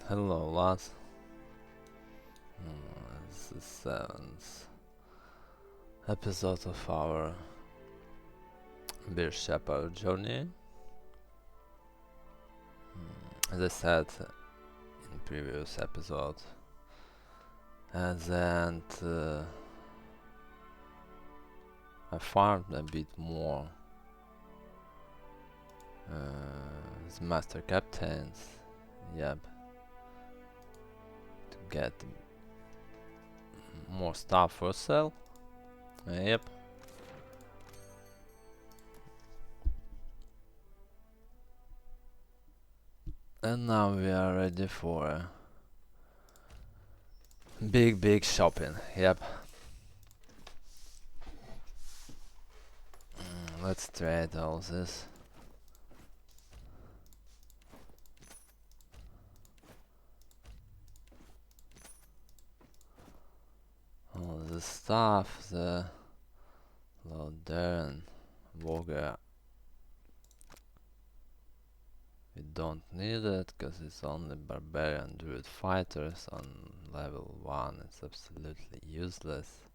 Hello, lads. This is the 7th episode of our Beer Shepherd journey. As I said in previous episode, at the end I farmed a bit more the master captains, yep, to get more stuff for sale. Yep. And now we are ready for big shopping. Yep. Let's trade all this. All the stuff, the Loader and Warger. We don't need it because it's only barbarian druid fighters on level 1. It's absolutely useless.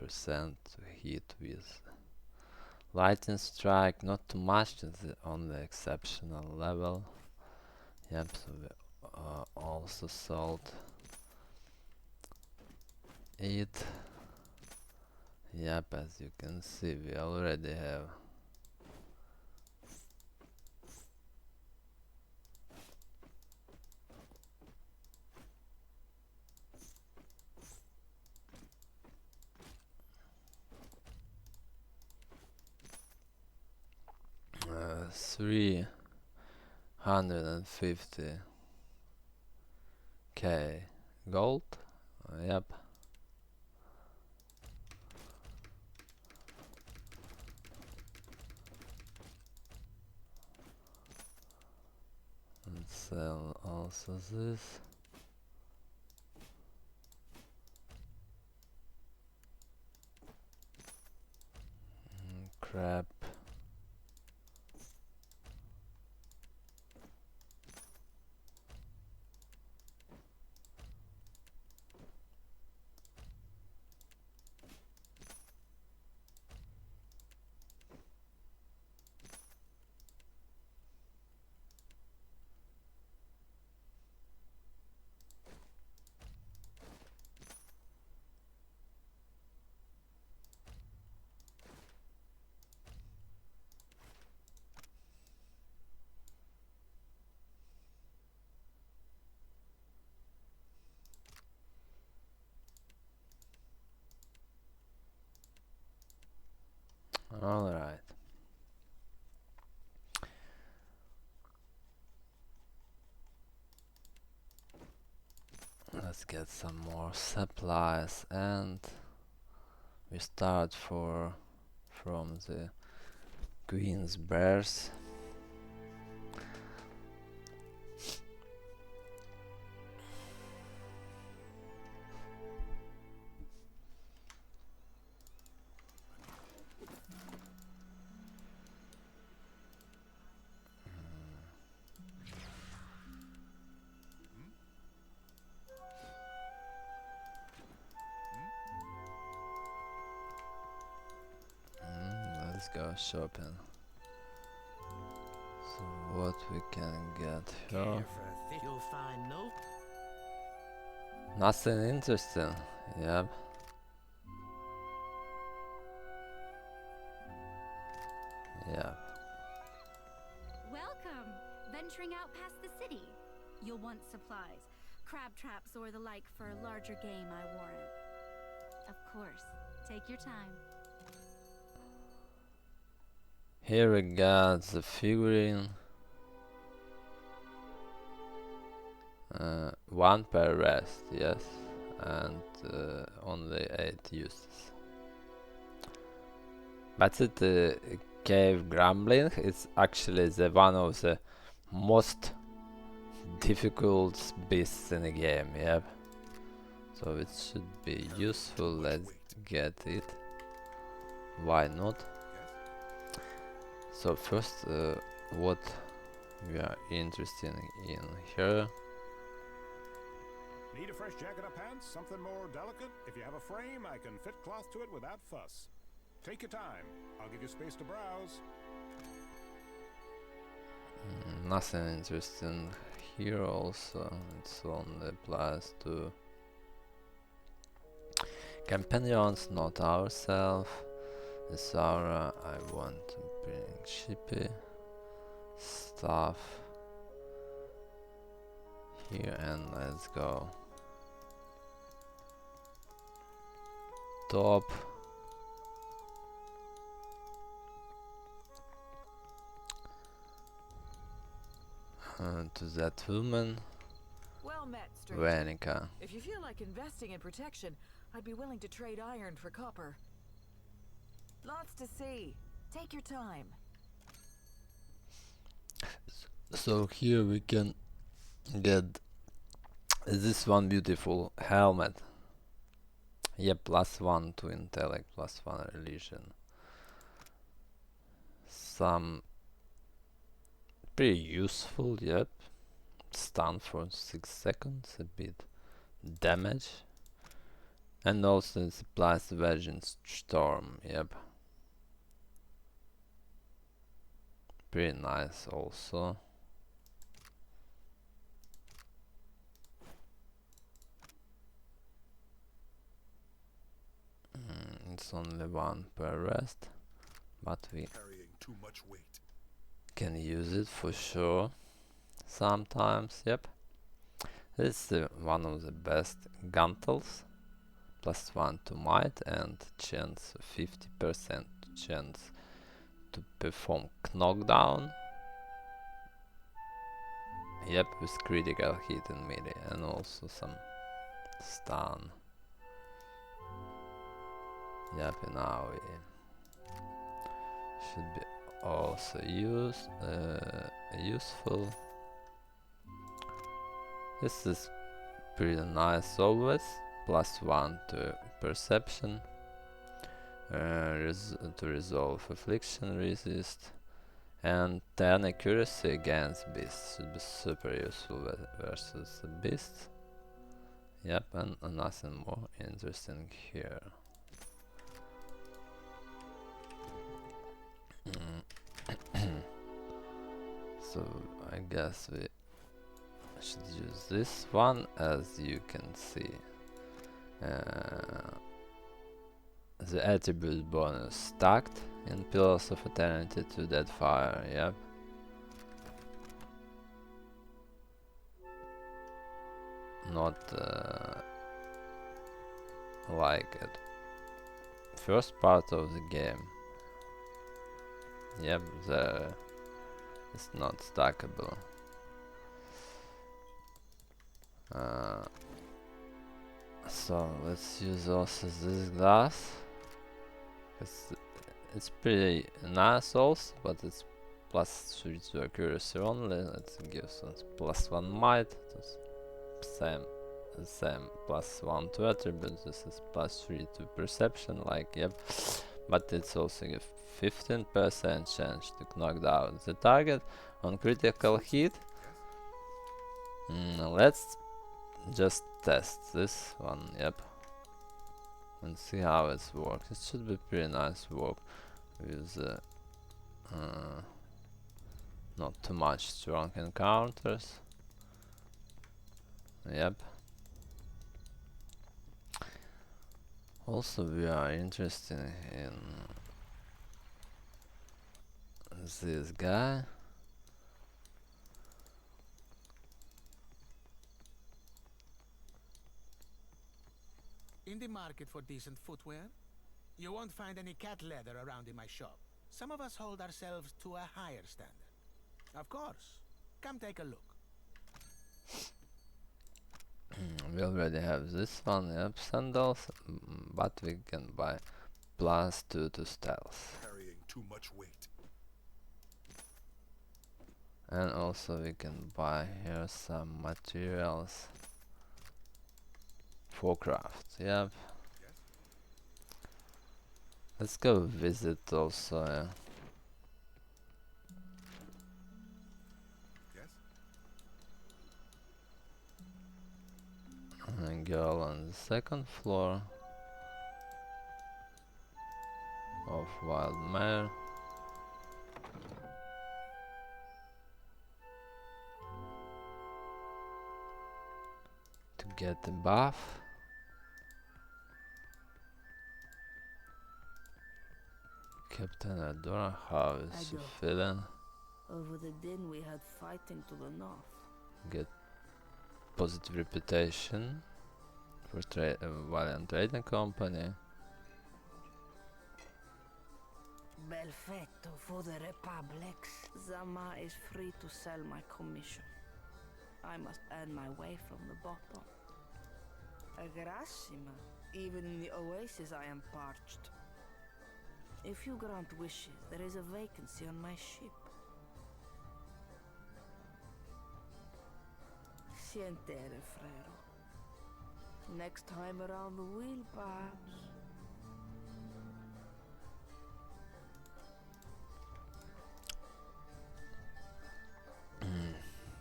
10% to hit with lightning strike, not too much, it's the only exceptional level. Yep, so we also sold it. Yep, as you can see, we already have uh, 350k gold. Yep. Let's sell also this. Crap. Alright. Let's get some more supplies, and we start from the Queen's Berth. Let's go shopping. So what we can get here? You'll find no. Nothing interesting. Yep. Yep. Welcome! Venturing out past the city. You'll want supplies, crab traps or the like for larger game, I warrant. Of course, take your time. Here we got the figurine. 1 per rest, yes, and only 8 uses. But the cave grumbling is actually one of the most difficult beasts in the game, yep. So it should be useful. Let's get it. Why not? So first, what we are interested in here Need a fresh jacket or pants? Something more delicate? If you have a frame, I can fit cloth to it without fuss. Take your time. I'll give you space to browse. Nothing interesting here also. It's only applies to companions, not ourselves. Isara, I want to bring shippy stuff here, and let's go top. To that woman, Well met, stranger. Venica. If you feel like investing in protection, I'd be willing to trade iron for copper. Lots to see. Take your time. So here we can get this one beautiful helmet. Yep, +1 to intellect, +1 religion. Some pretty useful, yep. Stun for 6 seconds, a bit damage. And also it applies to Vengeance Storm, yep. Pretty nice also. It's only 1 per rest, but we Carrying too much weight. can use it for sure. Sometimes, yep. This is one of the best gantles. +1 to might and chance 50% chance to perform knockdown. Yep, with critical hit in melee and also some stun. Yep, and now we should be also useful. This is pretty nice always. +1 to perception. To resolve affliction resist. And 10 accuracy against beasts. Should be super useful versus the beasts. Yep, and nothing more interesting here. So I guess we should use this one. As you can see, the attribute bonus stacked in Pillars of Eternity to Deadfire, yep. Not like at first part of the game. Yep, there it's not stackable. So let's use also this glass. It's pretty nice also, but it's +3 to accuracy only. Let's give some +1 might. The same +1 to attributes. This is +3 to perception, like yep. But it's also a 15% chance to knock down the target on critical hit. Let's just test this one, yep, and see how it works. It should be pretty nice work with not too much strong encounters. Yep. Also we are interested in this guy. In the market for decent footwear? You won't find any cat leather around in my shop. Some of us hold ourselves to a higher standard. Of course. Come take a look. We already have this one, yep, sandals, but we can buy +2 to stealth. Carrying too much weight. And also we can buy here some materials for craft, yep. Let's go visit also girl on the second floor of Wild Mare. To get the buff. Captain Adora, how is you feeling? Over the din we had fighting to the north. Get positive reputation for Valiant Trading Company. Belfetto for the Republics. Zama is free to sell my commission. I must earn my way from the bottom. Agrasima. Even in the oasis I am parched. If you grant wishes, there is a vacancy on my ship. Sientere, Frero. Next time around the wheel, perhaps.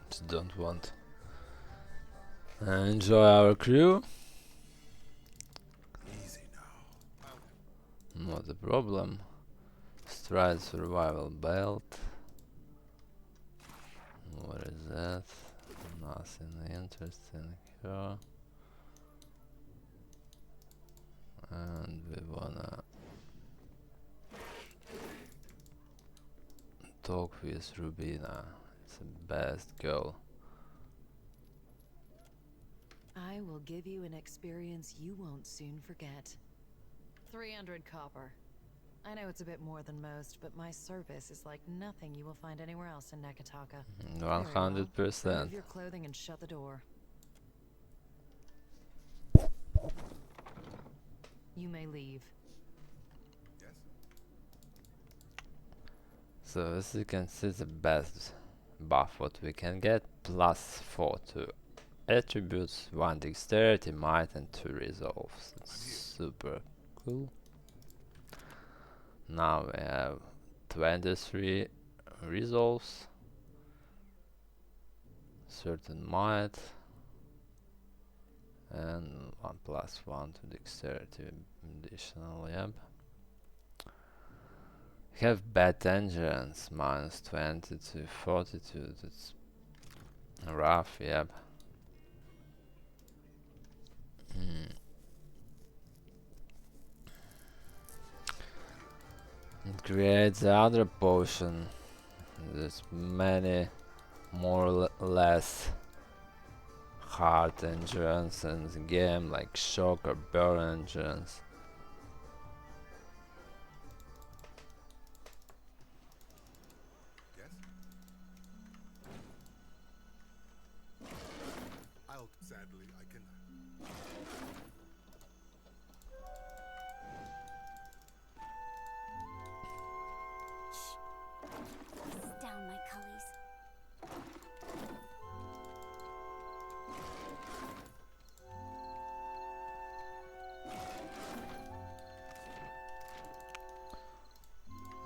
Just don't want. Enjoy our crew. Easy now. Not a problem. Stride survival belt. What is that? Nothing interesting here. And we wanna talk with Rubina. It's the best girl. I will give you an experience you won't soon forget. 300 copper. I know it's a bit more than most, but my service is like nothing you will find anywhere else in Nakataka. 100%. Remove your clothing and shut the door. You may leave. Yes? So as you can see, the best buff what we can get, +4 to attributes, 1 dexterity, might and 2 resolves. It's super cool. Now we have 23 resolves, certain might, and 1 +1 to dexterity additional, yep. Have bad endurance, -20 to fortitude, it's rough, yep. It creates the other potion. There's many more less hard endurance in the game, like shock or burn endurance. Yes? Sadly, I cannot. Down my cullies.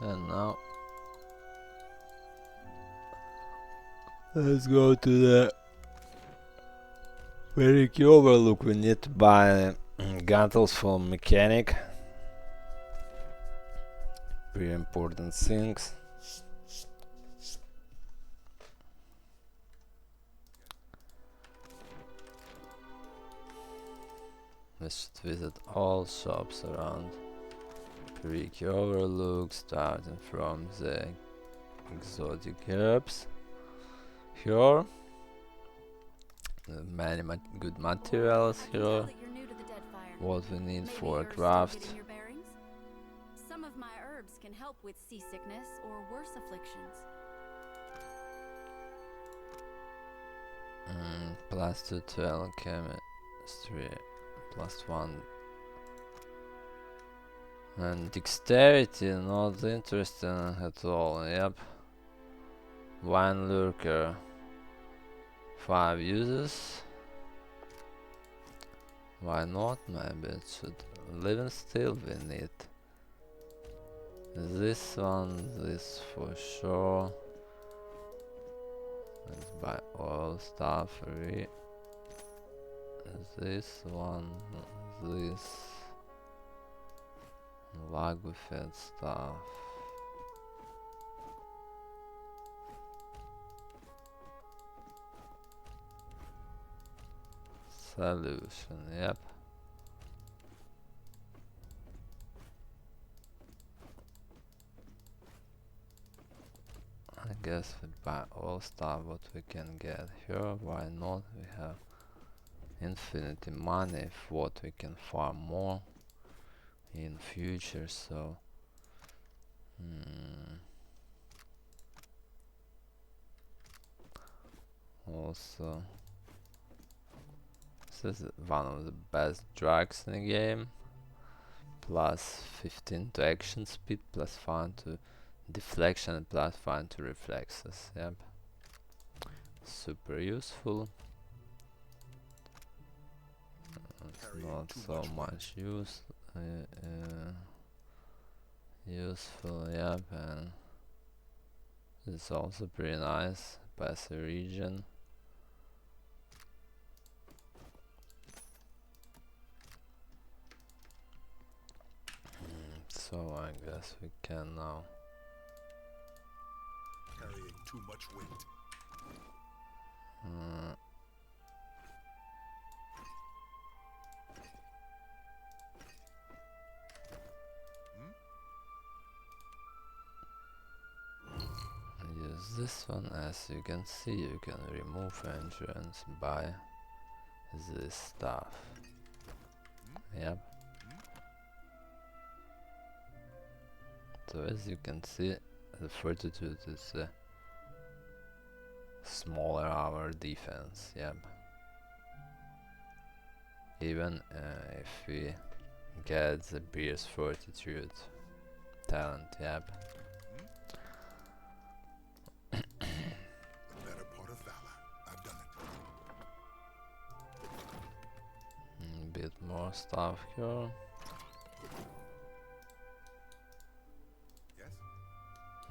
And now let's go to the Periki Overlook. We need to buy Gantles for mechanic. Pretty important things. We should visit all shops around Periki Overlook, starting from the exotic herbs. Here, many good materials I can tell here. that you're new to the Deadfire. What we need Maybe for a you're still craft. getting your bearings? Some of my herbs can help with seasickness or worse afflictions. +2 to alchemistry, +1. And dexterity, not interesting at all, yep. Wine lurker, 5 uses. Why not? Maybe it should. Living still we need. This one, this for sure. Let's buy all stuff. this one, this lag with that stuff. Solution, yep. I guess we buy all stuff what we can get here, why not? We have infinity money if what we can farm more in future, so also this is one of the best drugs in the game. Plus 15 to action speed, plus 5 to deflection, and plus 5 to reflexes. Yep, super useful. It's not so much useful. Yep, and it's also pretty nice. Passive regen. So I guess we can now. Carrying too much weight. Use this one. As you can see, you can remove entrance by this stuff. Yep. So as you can see, the fortitude is smaller our defense. Yep. Even if we get the Beer's fortitude talent. Yep. The better part of valor. I've done it. Bit more stuff here.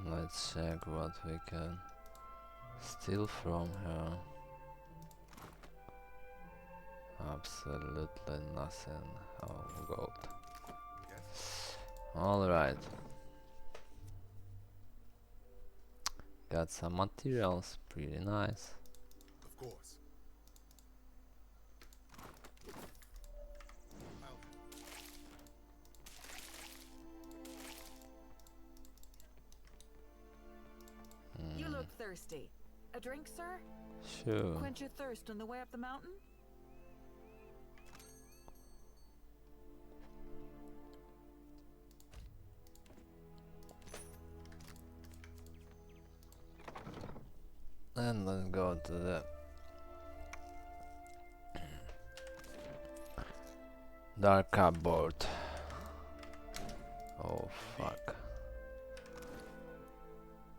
Let's check what we can steal from her. Absolutely nothing. Oh, gold. Alright. Got some materials, pretty nice. Of course. You look thirsty. A drink, sir? Sure. Quench your thirst on the way up the mountain? And let's go to the dark cupboard. Oh fuck.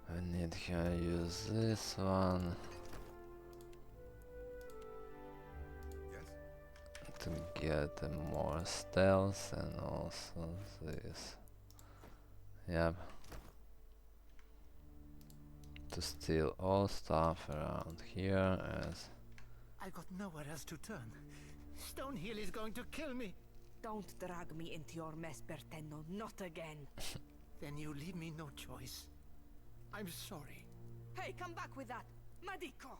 I need to use this one to get more stealth, and also this. Yep. To steal all stuff around here as I got nowhere else to turn. Stonehill is going to kill me. Don't drag me into your mess, Berteno, not again. Then you leave me no choice. I'm sorry. Hey, come back with that! Madico!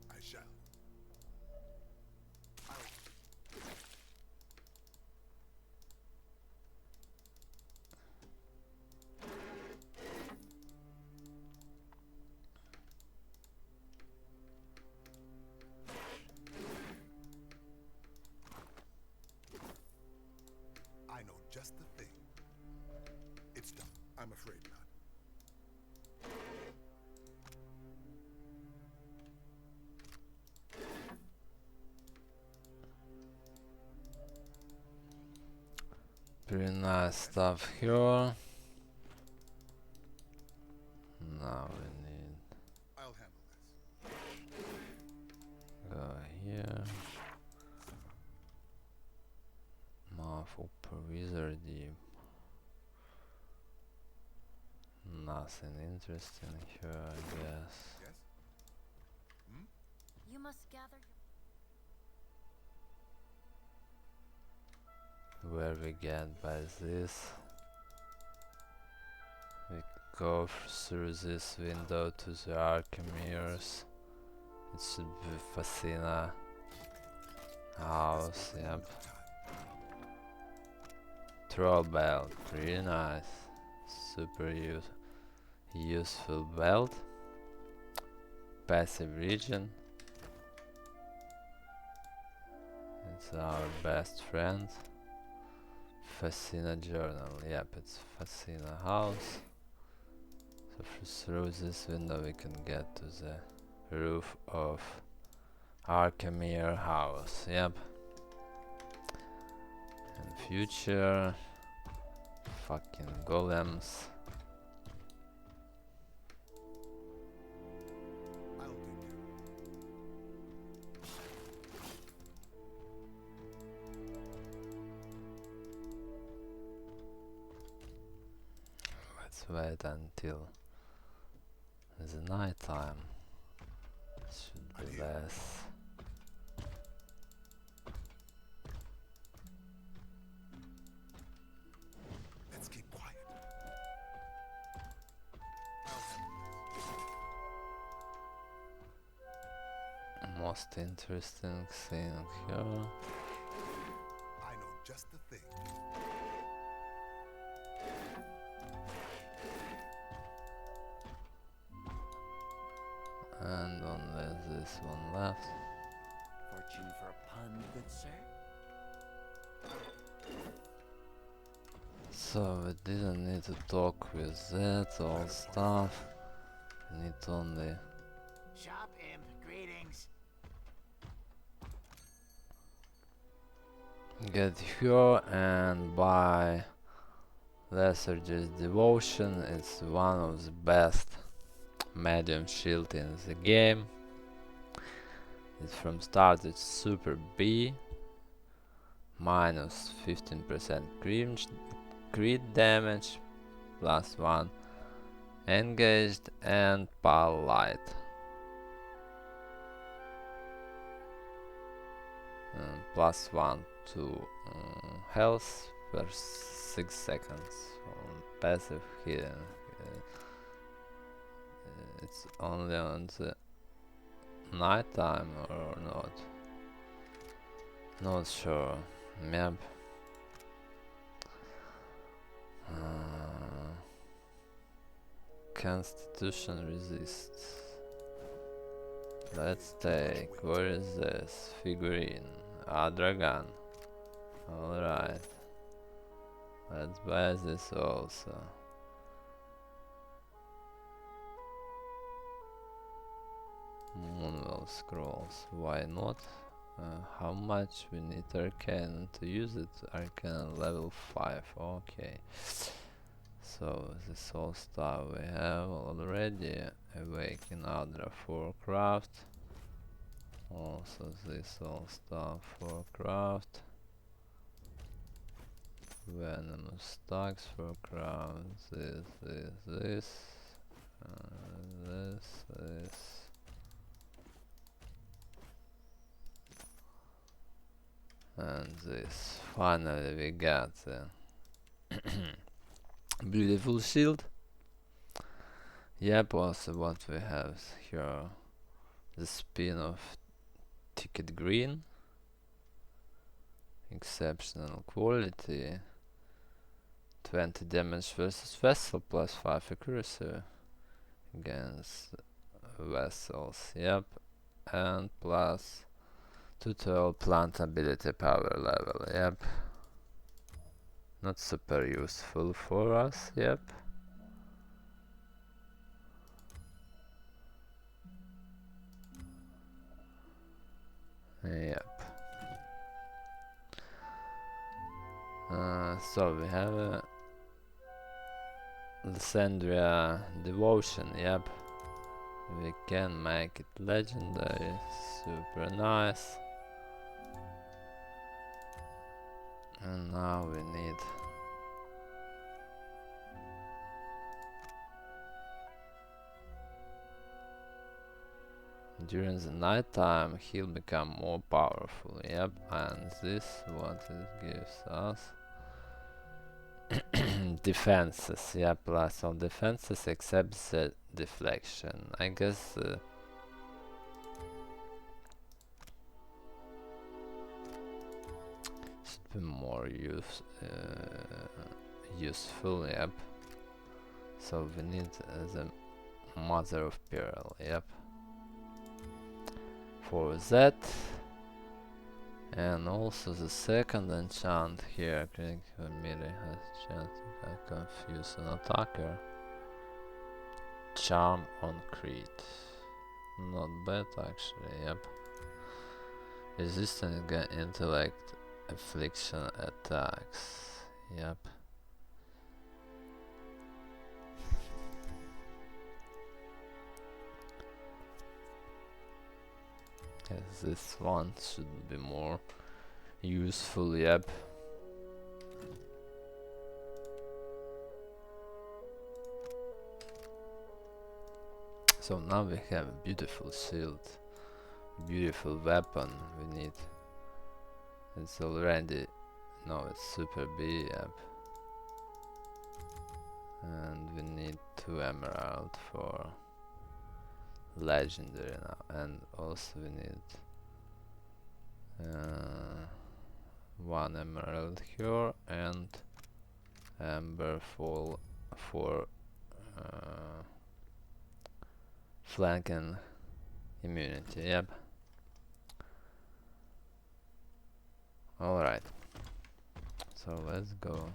I shall. I know just the thing. It's done. I'm afraid not. pretty nice stuff here. Now we need I'll handle this. go here. Mouth upper wizardy. nothing interesting here, I guess. Yes? You must gather Where we get by this, we go through this window to the Archimedes. It should be Fascina house, yep. Troll belt, really nice. Super useful belt. Passive region. It's our best friend. Fascina journal, yep, it's Fascina house. So through this window we can get to the roof of Archimedes house, yep. And future fucking golems. I'll take care. Let's wait until the night time. Should be less. Let's keep quiet. Most interesting thing here. I know just the thing. And only this one left. Fortune for a pun, good sir? So we didn't need to talk with that all stuff. We need only Shop imp, greetings. get here and buy Lethandria's Devotion. It's one of the best medium shield in the game. It's from start, it's super B, minus 15% crit damage, plus 1 engaged and pal light. Plus 1 to health per 6 seconds on passive hidden. It's only on the night time or not? Not sure. Map. Constitution resists. Let's take. Where is this figurine? Ah, dragon. Alright. Let's buy this also. Moonwell scrolls. Why not? How much we need arcane to use it? Arcane level 5. Okay. So this all stuff we have already. Awaken Adra for craft. Also this all stuff for craft. Venomous stacks for craft. This. This. And this. Finally we got the beautiful shield. Yep, also what we have here, the spin of Ticket Green. Exceptional quality. 20 damage versus vessel plus 5 accuracy against vessels, yep. And plus Tuotilo plant ability power level, yep. Not super useful for us, yep. Yep. So we have a Lethandria Devotion, yep. We can make it legendary, super nice. And now we need During the night time he'll become more powerful. Yep, and this what it gives us. Defenses, yeah, plus all defenses except the deflection. I guess should be more useful, yep. So we need the Mother of Pearl, yep. For that. And also the second enchant here, Marihi has chance to confuse an attacker. Charm on crit. Not bad actually, yep. Resistant against intellect, affliction attacks, yep. Yes, this one should be more useful, yep. So now we have a beautiful shield, beautiful weapon we need. It's already, no, it's super B, yep. And we need 2 emerald for legendary now, and also we need 1 emerald here and amber for flanking immunity, yep. Alright, so let's go.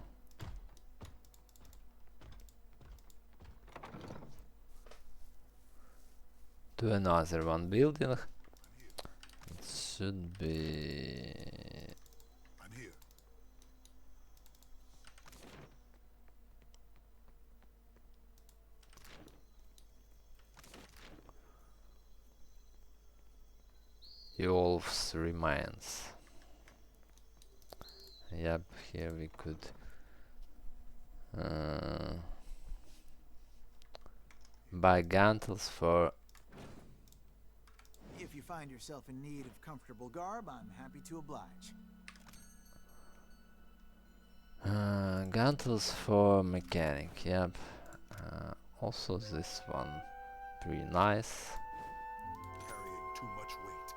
To another one building. It should be... I'm here. Iolfr's Raiments. Yep, here we could buy gantles for... If you find yourself in need of comfortable garb, I'm happy to oblige. Gantles for mechanic, yep. Also this one, pretty nice. Carrying too much weight.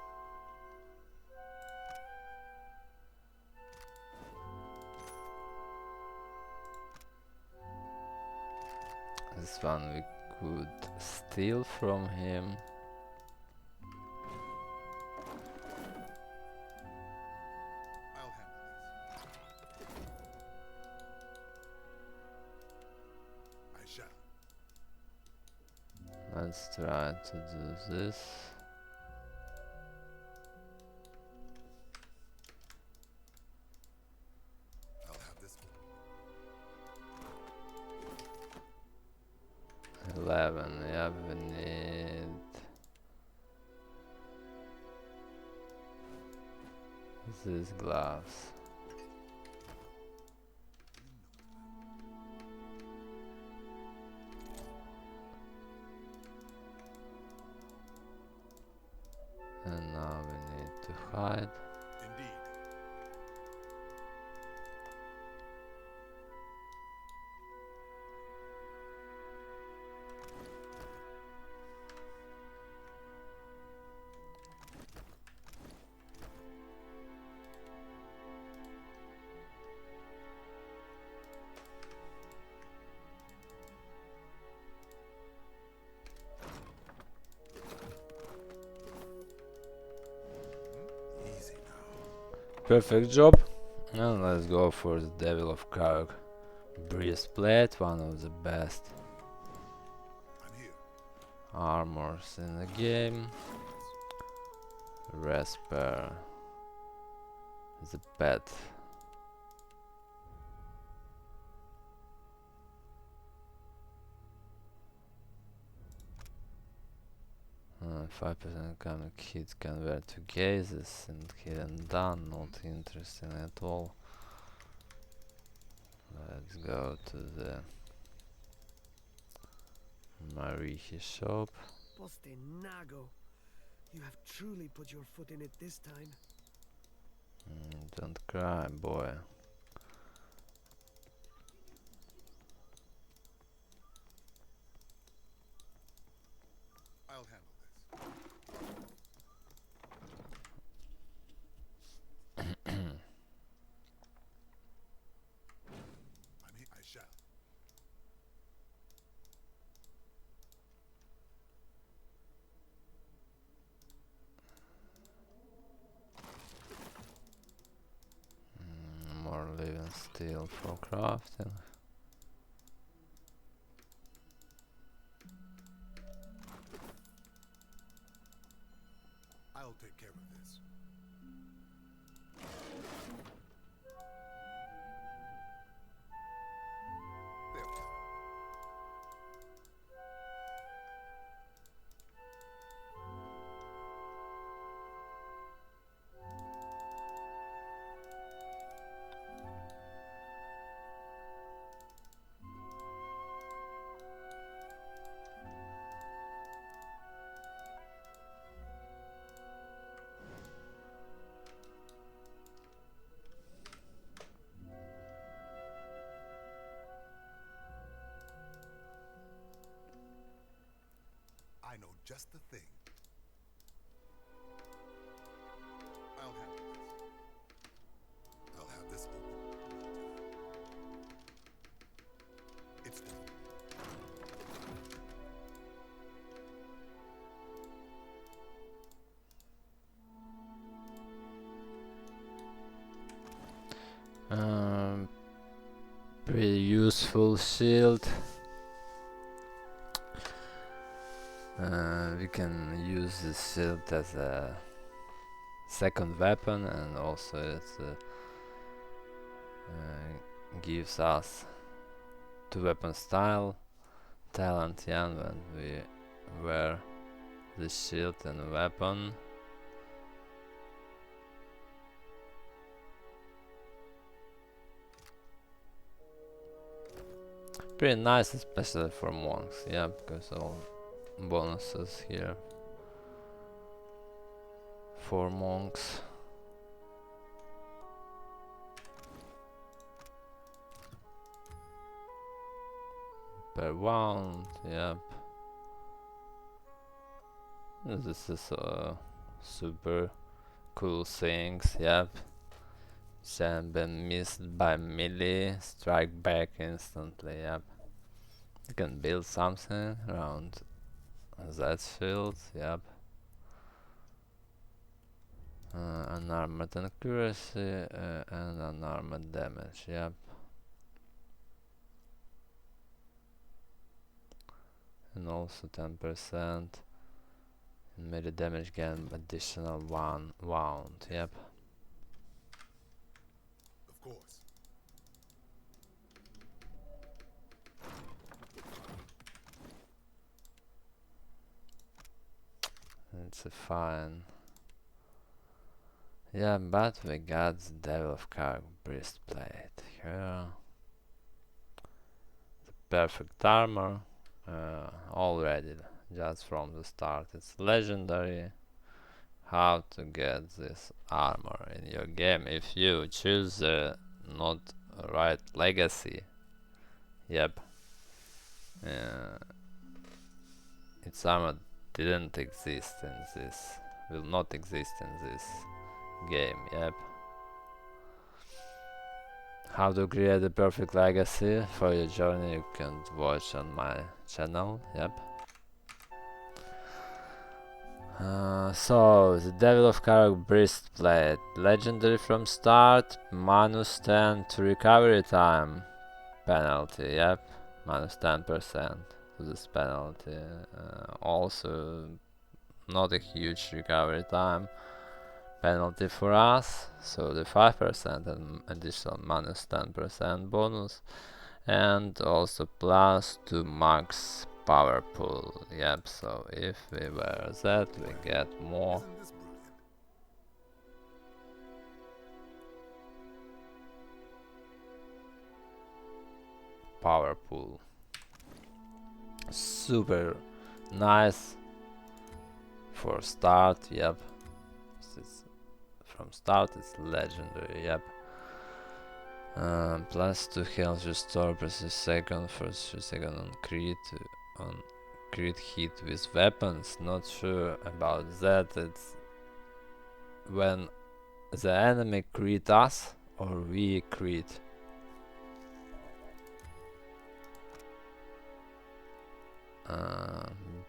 This one we could steal from him. I'll handle this. I shall. Let's try to do this. I'll have this. 11, yeah, we need these gloves. And now we need to hide. Indeed. Easy now. Perfect job. And let's go for the Devil of Caroc. Breastplate, one of the best I'm here. armors in the game. Resper, the pet. 5% comic hits convert to gazes and hidden done, not interesting at all. Let's go to the Marihi shop. Postenago. You have truly put your foot in it this time. Don't cry, boy. I'll handle this. I shall. More living steel for crafting. I'll take care of this. There we are. I know just the thing. I'll handle this. I'll have this open. It's done. Pretty useful shield. We can use this shield as a second weapon, and also it gives us 2 weapon style talent, yeah, when we wear the shield and weapon. Pretty nice, especially for monks, yeah, because all bonuses here for monks. Per round, yep. This is super cool things, yep. Can be missed by melee, strike back instantly, yep. You can build something around that shield, yep. Unarmored accuracy and unarmored damage, yep. And also 10% melee damage gain additional 1 wound, yep. Of course. It's a fine. Yeah, but we got the Devil of Caroc Breastplate here. The perfect armor already, just from the start. It's legendary. How to get this armor in your game if you choose the not right legacy. Yep. Its armor didn't exist in this, will not exist in this game, yep. How to create the perfect legacy for your journey you can watch on my channel, yep. So, the Devil of Caroc Breastplate, legendary from start, minus 10 to recovery time penalty, yep, minus 10% to this penalty. Also, not a huge recovery time penalty for us, so the 5% and additional minus 10% bonus, and also plus 2 max power pool, yep, so if we wear that we get more Isn't this brilliant? power pool. Super nice for start, yep. From start it's legendary, yep. Plus 2 health restore per second for 3 seconds on crit hit with weapons. Not sure about that. It's when the enemy crit us or we crit.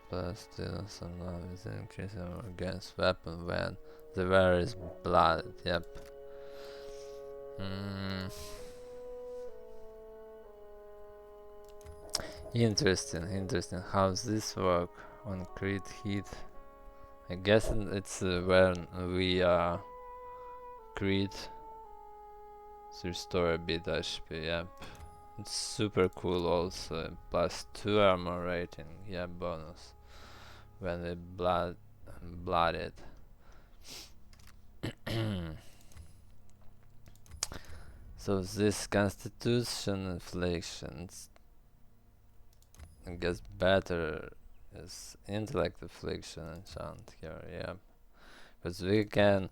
Plus still some is increasing against weapon when the wearer is blooded, yep. Interesting. How does this work on crit hit? I guess it's when we crit to restore a bit HP, yep. It's super cool also. Plus 2 armor rating, yeah, bonus when we blooded. So this constitution inflictions, I guess better is intellect affliction enchant here, yeah. Because we can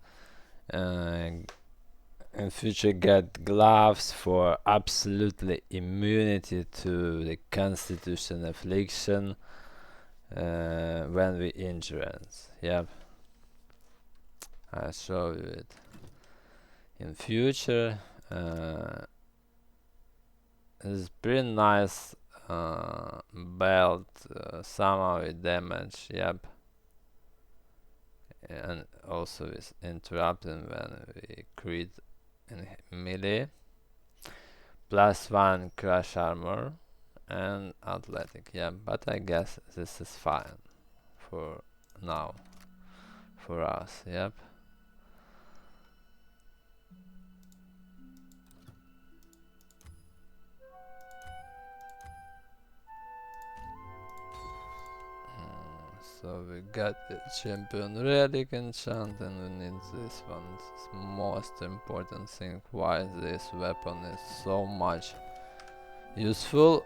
in future get gloves for absolutely immunity to the constitution affliction when we injure us, yep. I'll show you it in future. It's pretty nice belt, somehow with damage, yep. And also is interrupting when we crit in melee. Plus 1 crush armor and athletic, yeah, but I guess this is fine for now for us, yep. So we got the champion relic enchant and we need this one. It's the most important thing why this weapon is so much useful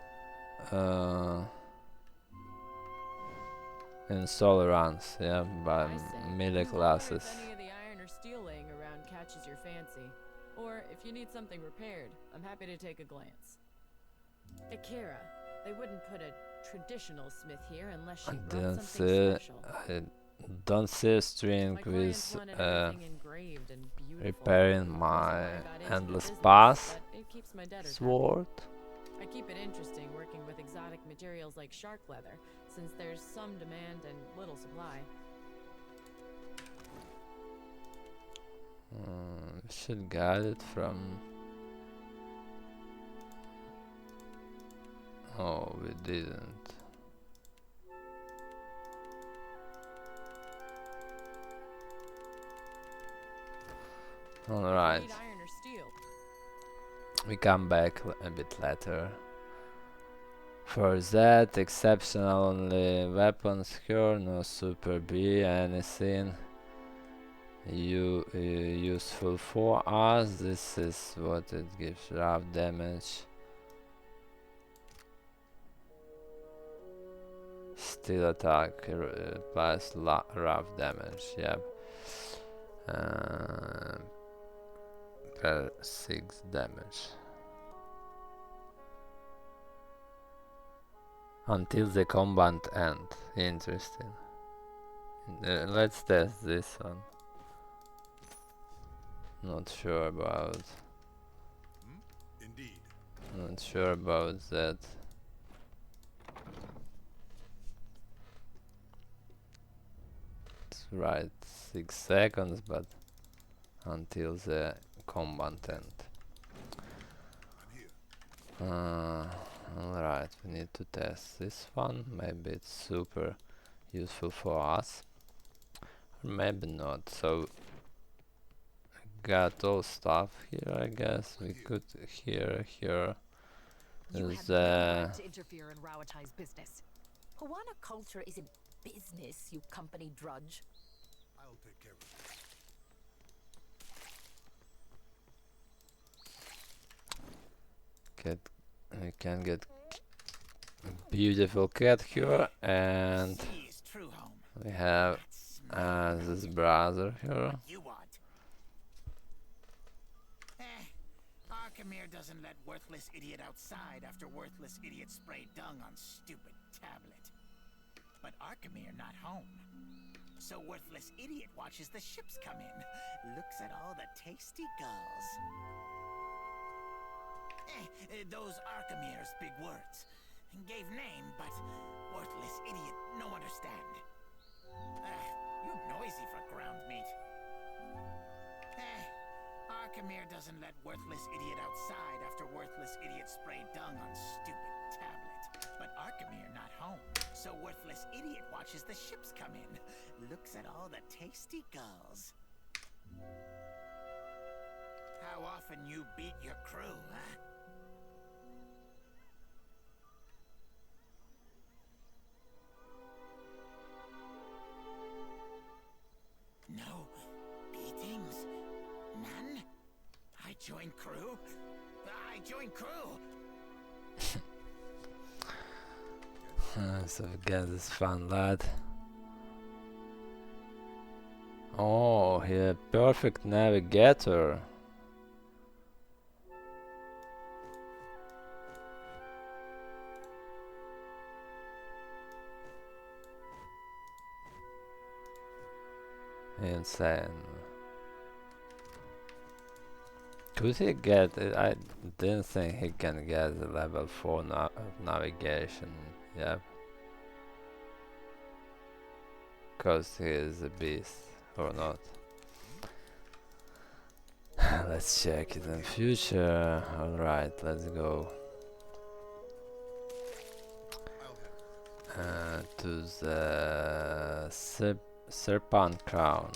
in solo runs, yeah, by melee classes. If any of the iron or steel laying around catches your fancy, or if you need something repaired, I'm happy to take a glance. Akira, they wouldn't put a traditional smith here unless she brought something special. I don't see a string with repairing my endless path sword. I keep it interesting working with exotic materials like shark leather, since there's some demand and little supply. We should get it from... Oh, we didn't. Alright. We come back a bit later. For that, exceptional only weapons here, no super B, anything useful for us. This is what it gives, rough damage. Steel attack plus rough damage, yep. Per 6 damage. Until the combat end. Interesting. Let's test this one. Not sure about. Indeed. Not sure about that. It's right, 6 seconds, but until the combat end. Alright, we need to test this one. Maybe it's super useful for us, or maybe not. So got all stuff here, I guess. We could here is to interfere in Rawatai's business. Hawana culture isn't business, you company drudge. I'll take care of it. we can get a beautiful cat here, and we have This brother here. You want? Archimere doesn't let worthless idiot outside after worthless idiot sprayed dung on stupid tablet. But Archimere not home. So worthless idiot watches the ships come in, looks at all the tasty gulls. Those Archimere's big words. Gave name, but worthless idiot no understand. You noisy for ground meat. Archimere doesn't let worthless idiot outside after worthless idiot sprayed dung on stupid tablet. But Archimere not home. So worthless idiot watches the ships come in, looks at all the tasty gulls. How often you beat your crew, huh? No beatings? None? I joined crew? I joined crew! So get this fun lad. Oh, he a perfect navigator. Insane. Could he get it? I didn't think he can get the level 4 navigation. Yep. Cause he is a beast or not. Let's check it in future. Alright, let's go. To the Serpent Crown.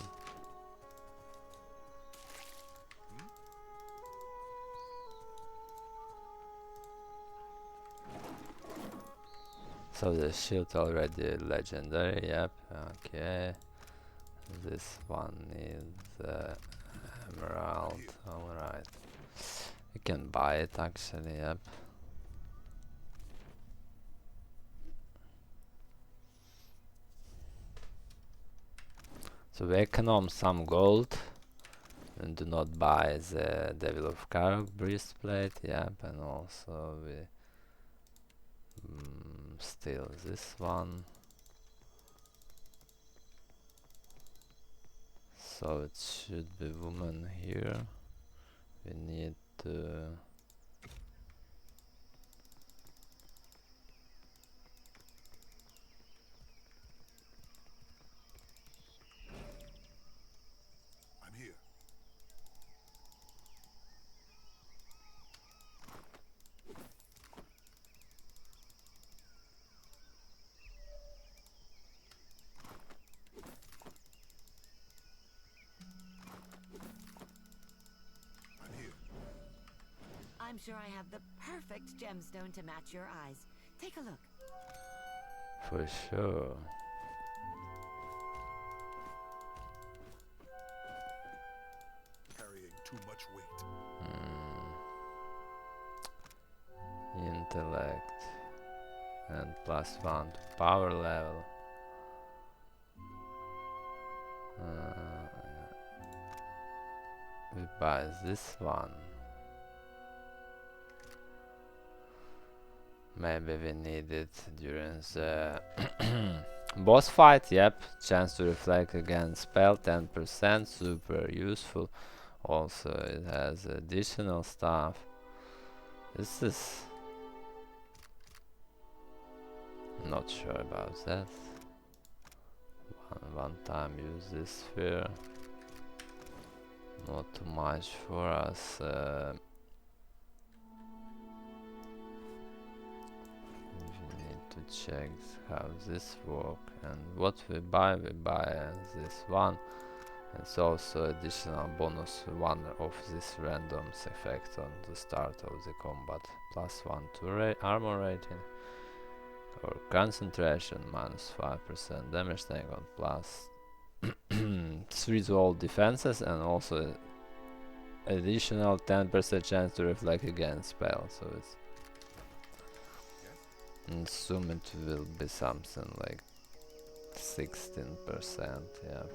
So the shield already legendary, yep, okay. This one needs emerald, alright. We can buy it actually, yep. So we econom some gold and do not buy the Devil of Caroc breastplate, yep, and also we steal this one. So it should be woman here. We need to I'm sure I have the perfect gemstone to match your eyes. Take a look. for sure. Carrying too much weight. Intellect and +1 to power level. We buy this one. Maybe we need it during the boss fight, yep. Chance to reflect against spell 10%, super useful. Also it has additional stuff. This is not sure about that. One time use this sphere. Not too much for us. We need to check how this work, and what we buy this one. It's also additional bonus one of this random effect on the start of the combat. +1 to armor rating or concentration, -5% damage tank on +3 to all defenses, and also additional 10% chance to reflect against spell. So it's assume it will be something like 16%, yep.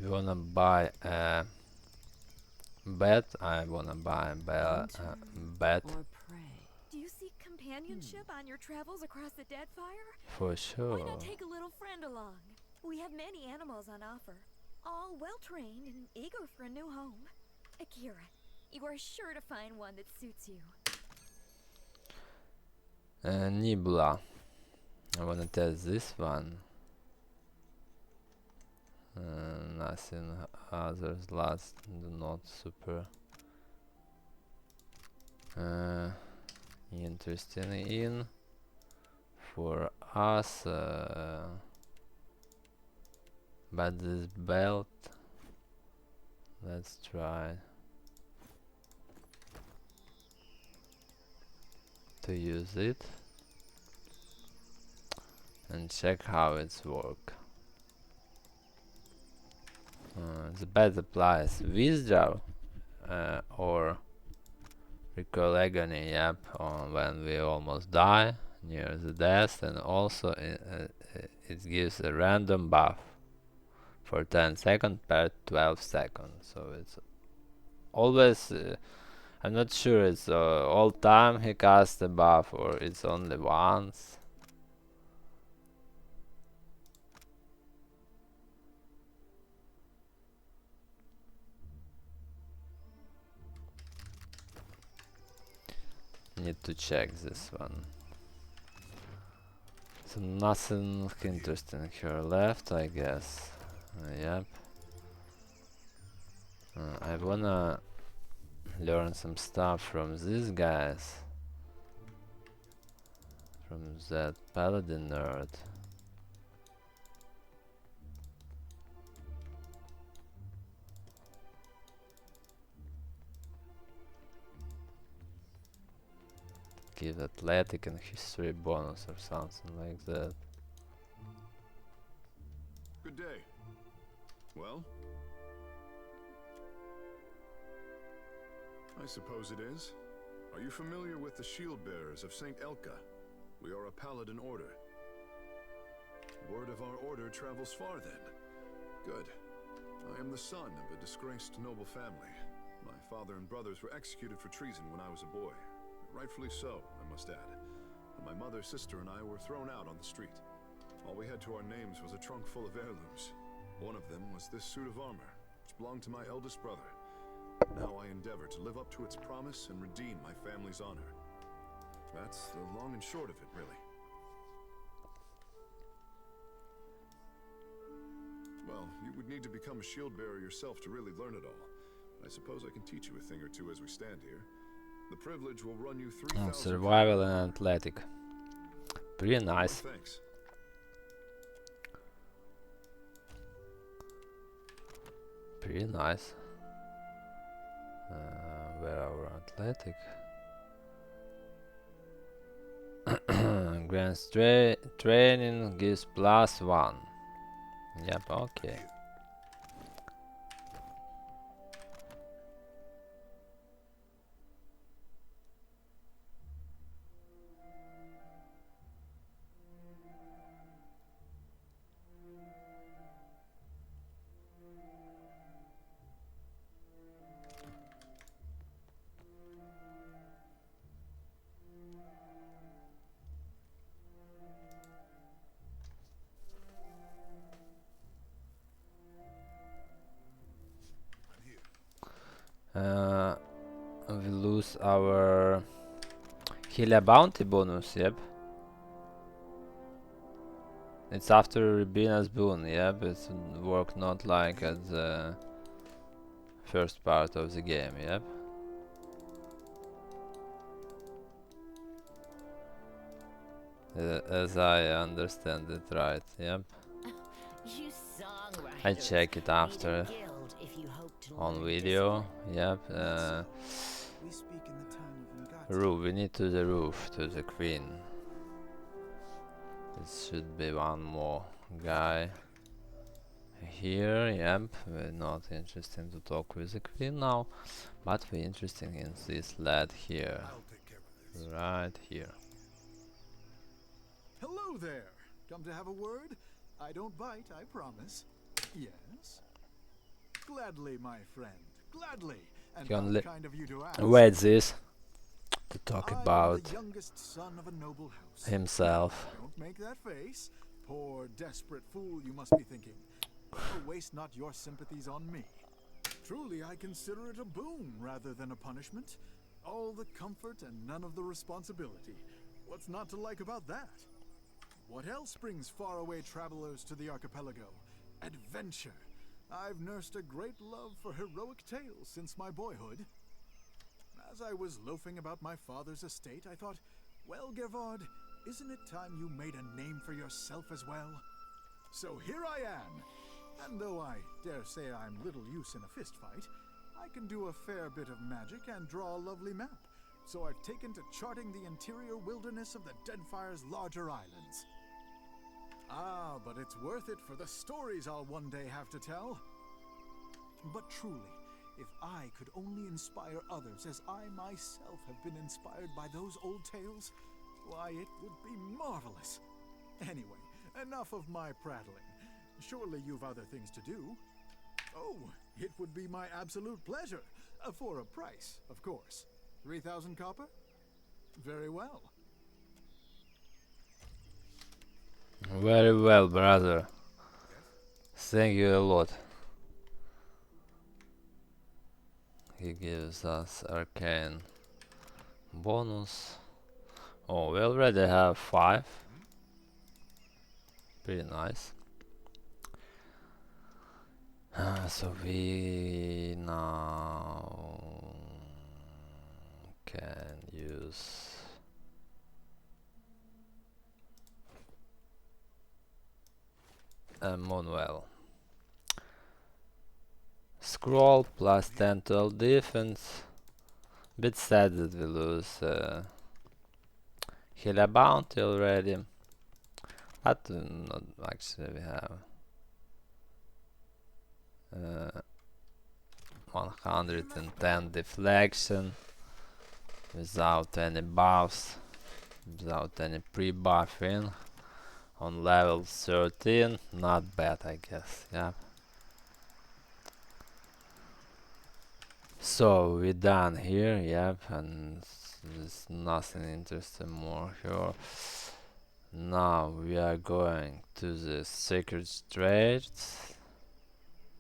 You wanna buy a bed? I wanna buy a bed. Do you seek companionship on your travels across the Deadfire? For sure. Why not take a little friend along? We have many animals on offer, all well-trained and eager for a new home. Akira, you are sure to find one that suits you. Nibla. I wanna test this one. Nothing others last do not super interesting in for us, but this belt, let's try to use it and check how it's work. The bed applies Withdraw or Recall Agony, yep, when we almost die near the death, and also it gives a random buff for 10 seconds per 12 seconds, so it's always, I'm not sure it's all time he casts the buff or it's only once. Need to check this one. So nothing interesting here left, I guess. Yep. I wanna learn some stuff from these guys. From that paladin nerd. Give athletic and history bonus or something like that. Good day. Well? I suppose it is. Are you familiar with the shield bearers of St. Elka? We are a paladin order. Word of our order travels far then. Good. I am the son of a disgraced noble family. My father and brothers were executed for treason when I was a boy. Rightfully so, I must add. And my mother, sister, and I were thrown out on the street. All we had to our names was a trunk full of heirlooms. One of them was this suit of armor, which belonged to my eldest brother. Now I endeavor to live up to its promise and redeem my family's honor. That's the long and short of it, really. Well, you would need to become a shield bearer yourself to really learn it all. I suppose I can teach you a thing or two as we stand here. The privilege will run you 3,000. Survival and athletic. Pretty nice. Oh, thanks. Pretty nice. Where our athletic? Grand training gives +1. Yep, okay. We lose our Healer bounty bonus, yep. It's after Ribina's boon, yep. It's work not like at the first part of the game, yep. As I understand it, right? Yep. I check it after on video. Yep. We speak in the tongue of Ngati. Roof. We need to the roof to the queen. It should be one more guy here. Yep. We're not interested to talk with the queen now, but we're interested in this lad here. Right here. Hello there. Come to have a word? I don't bite, I promise. Yes? Gladly, my friend. Gladly. And how kind of you to ask. Wait this to talk I about am the youngest son of a noble house. himself. Don't make that face. Poor desperate fool, you must be thinking. Oh, waste not your sympathies on me. Truly, I consider it a boon rather than a punishment. All the comfort and none of the responsibility. What's not to like about that? What else brings faraway travelers to the archipelago? Adventure. I've nursed a great love for heroic tales since my boyhood. As I was loafing about my father's estate, I thought, well, Gervard, isn't it time you made a name for yourself as well? So here I am. And though I dare say I'm little use in a fist fight, I can do a fair bit of magic and draw a lovely map. So I've taken to charting the interior wilderness of the Deadfire's larger islands. Ah, but it's worth it for the stories I'll one day have to tell. But truly, if I could only inspire others as I myself have been inspired by those old tales, why, it would be marvelous. Anyway, enough of my prattling. Surely you've other things to do. Oh, it would be my absolute pleasure. For a price, of course. 3,000 copper? Very well. Very well, brother. Thank you a lot. He gives us arcane bonus. Oh, we already have 5. Pretty nice. So we now can use Manuel. Scroll plus 10-12 defense. Bit sad that we lose Healer Bounty already. But not actually we have 110 deflection without any buffs, without any pre-buffing. On level 13, not bad I guess, yeah. So we're done here, yep, and there's nothing interesting more here. Now we are going to the Sacred Stair.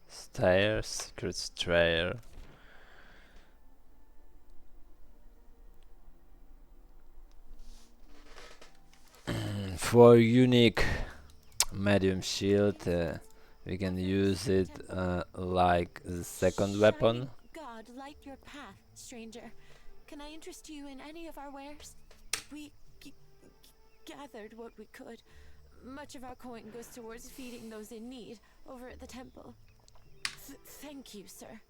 Sacred Stair. For unique medium shield, we can use it like the second weapon. God, light your path, stranger. Can I interest you in any of our wares? We gathered what we could. Much of our coin goes towards feeding those in need over at the temple. Thank you, sir.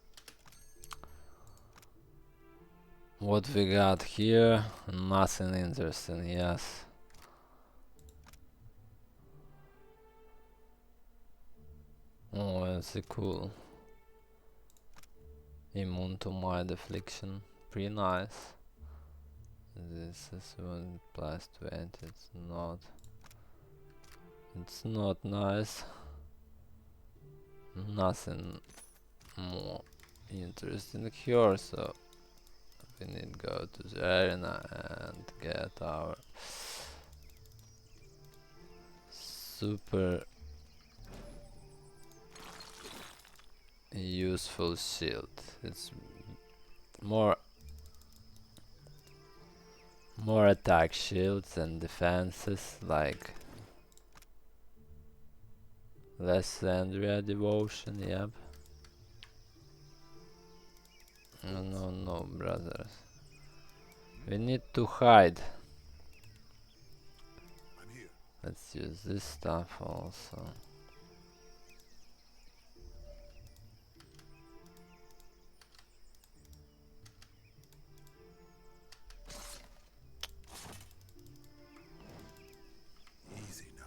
What we got here? Nothing interesting, yes. Oh, that's cool. Immune to mild affliction. Pretty nice. This is one plus 20. It's not nice. Nothing more interesting here, so we need to go to the arena and get our super useful shield. It's more attack shields and defenses, like Lethandria devotion, yep. No, brothers. We need to hide Let's use this stuff also. Easy now.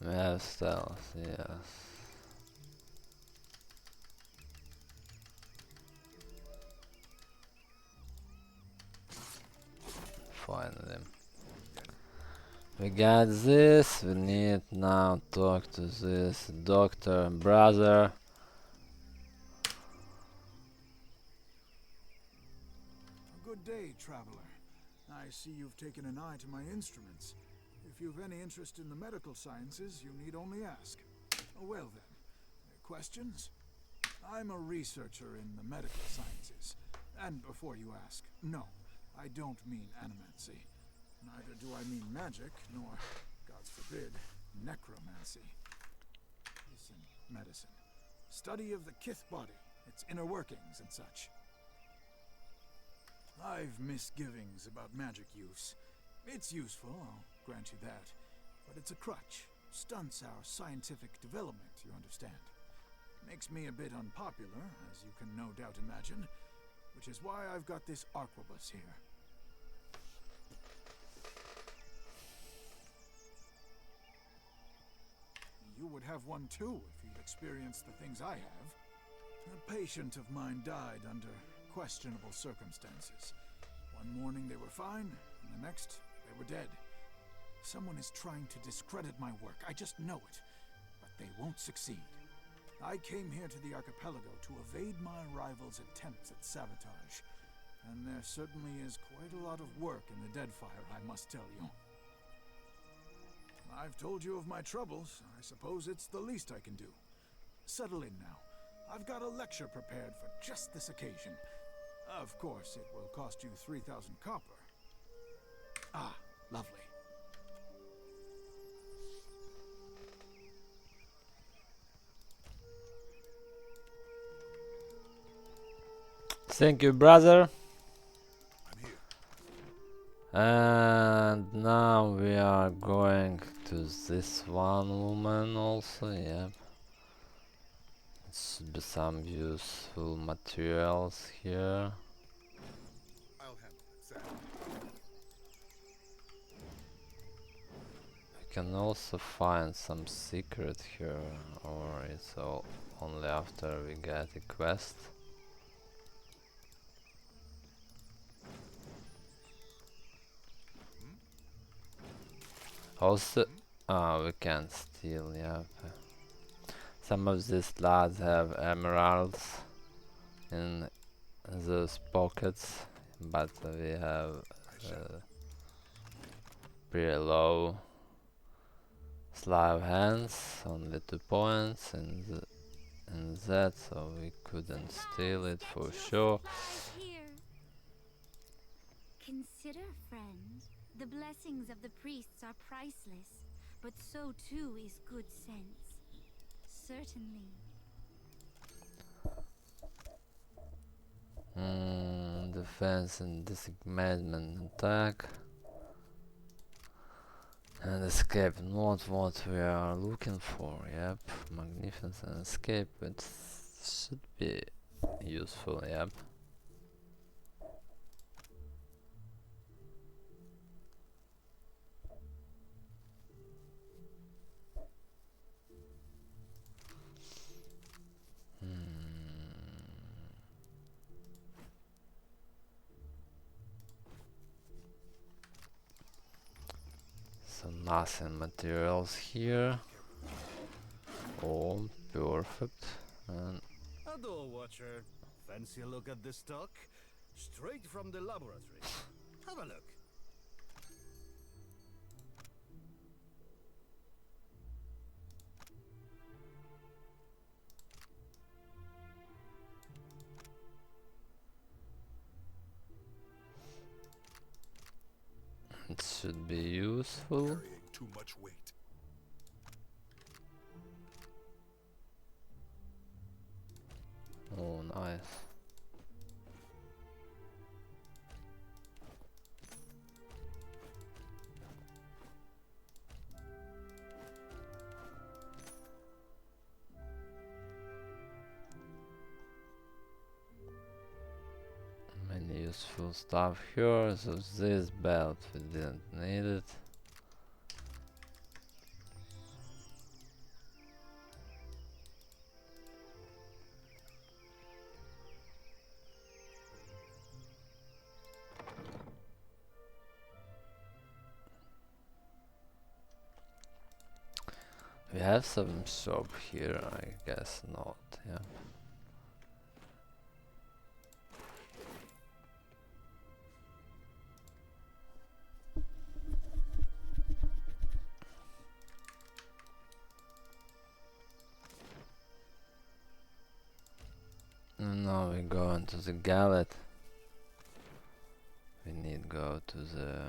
We have stealth, yes. Finally. We got this, we need now talk to this doctor brother. Good day, traveler. I see you've taken an eye to my instruments. If you've any interest in the medical sciences, you need only ask. Well then, questions? I'm a researcher in the medical sciences. And before you ask, no, I don't mean animancy. Neither do I mean magic, nor, gods forbid, necromancy. Medicine. Study of the kith body, its inner workings and such. I've misgivings about magic use. It's useful, I'll grant you that. But it's a crutch. Stunts our scientific development, you understand. Makes me a bit unpopular, as you can no doubt imagine. Which is why I've got this arquebus here. You would have one too, if you'd experienced the things I have. A patient of mine died under questionable circumstances. One morning they were fine, and the next, they were dead. Someone is trying to discredit my work, I just know it. But they won't succeed. I came here to the archipelago to evade my rival's attempts at sabotage. And there certainly is quite a lot of work in the Deadfire, I must tell you. I've told you of my troubles. I suppose it's the least I can do. Settle in now. I've got a lecture prepared for just this occasion. Of course, it will cost you 3,000 copper. Ah, lovely. Thank you, brother. And now we are going to this one woman also, yep. Should be some useful materials here. I'll handle it. We can also find some secret here, or it's all only after we get a quest. Also, we can steal, yep. Some of these lads have emeralds in those pockets, but we have pretty low sleight of hands, only 2 points in that, so we couldn't steal it for sure. Consider, friend, the blessings of the priests are priceless, but so too is good sense. Certainly. Defense and disengagement attack. And escape, not what we are looking for, yep. Magnificent escape, it should be useful, yep. Some nothing materials here. Oh, perfect. And Hello, Watcher. Fancy a look at this stock? Straight from the laboratory. Have a look. it should be useful. Carrying too much weight. Oh, nice. Many useful stuff here, so this belt we didn't need it. We have some shop here, I guess not, yeah. And now we go into the Gullet. We need go to the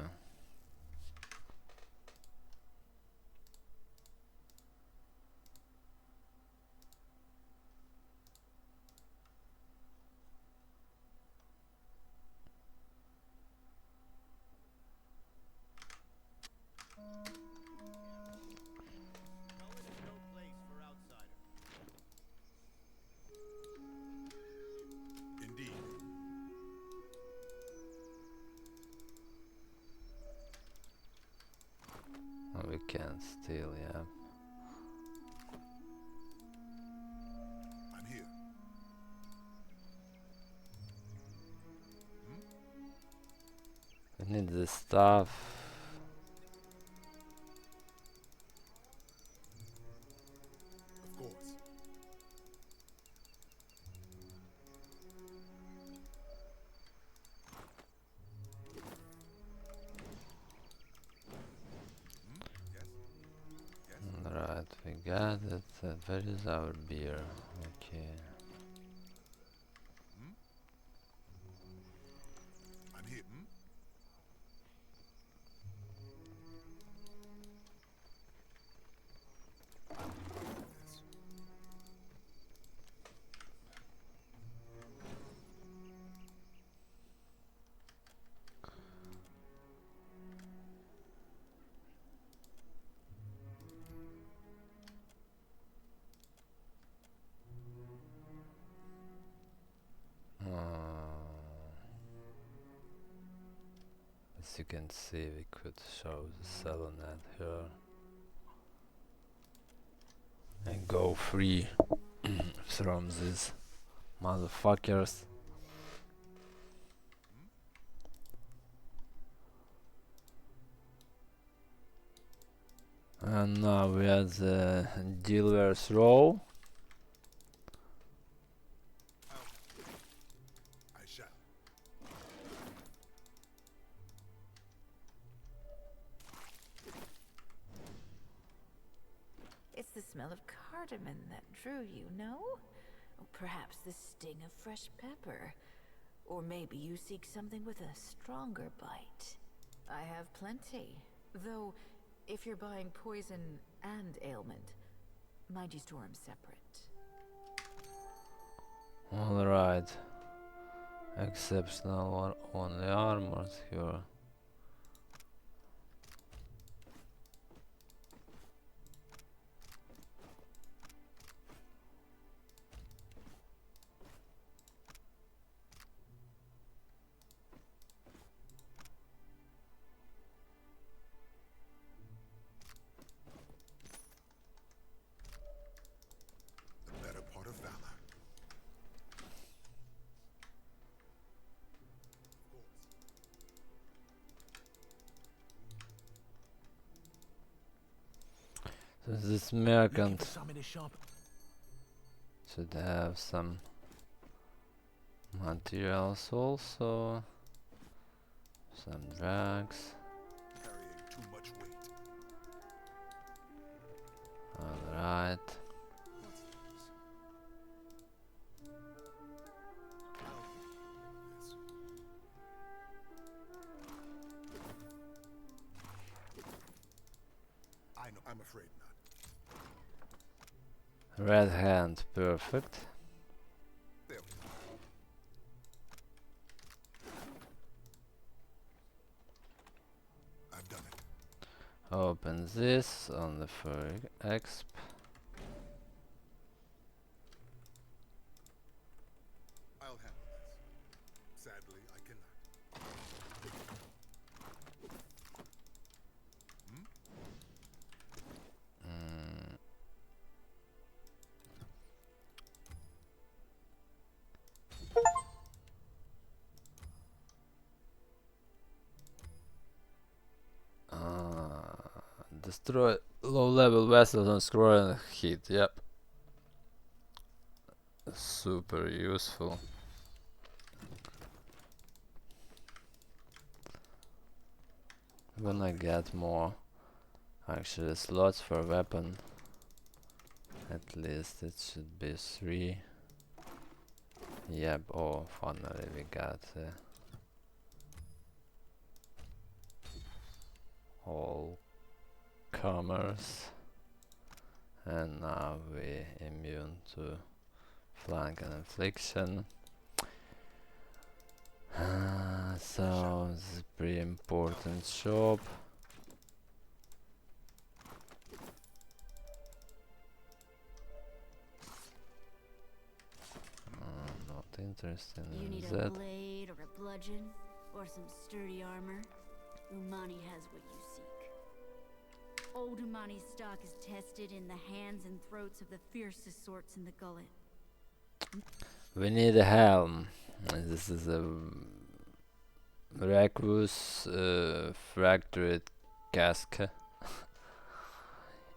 we can steal, yeah. I'm here. We need this stuff. Of course. Alright, we got it. Where is our beer? Okay. I'm here. As you can see, we could show the Selenite here and go free from these motherfuckers. And now we are the dealer's row. I shall. It's the smell of cardamom that drew you, no? Or perhaps the sting of fresh pepper. Or maybe you seek something with a stronger bite. I have plenty. Though, if you're buying poison and ailment, mind you store them separate. Alright. Exceptional or only armors here. The better part of valor. So this merchant should have some materials also. Some drugs. Carrying too much weight. Alright. I know, I'm afraid not. Red hand, perfect. They'll Open this only for exp. I'll handle this. Sadly, I cannot. Destroy low-level vessels on scroll and hit. Yep. Super useful. When I get more actually slots for weapon, at least it should be 3. Yep. Oh, finally we got all comers, and now we immune to flank and infliction. So this is pretty important shop. Not interested You in need a that. blade or a bludgeon or some sturdy armor. Umani has what you seek. Old Umani stock is tested in the hands and throats of the fiercest sorts in the Gullet. We need a helm. And this is a Rekvu's fractured Casque.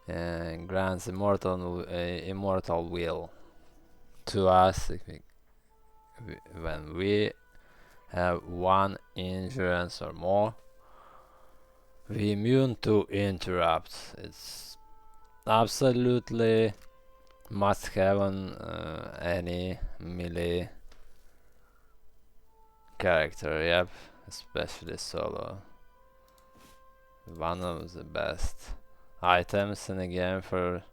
And grants immortal will to us if when we have 1 insurance or more. We immune to interrupts. It's absolutely must have on any melee character. Yep, especially solo. One of the best items in the game for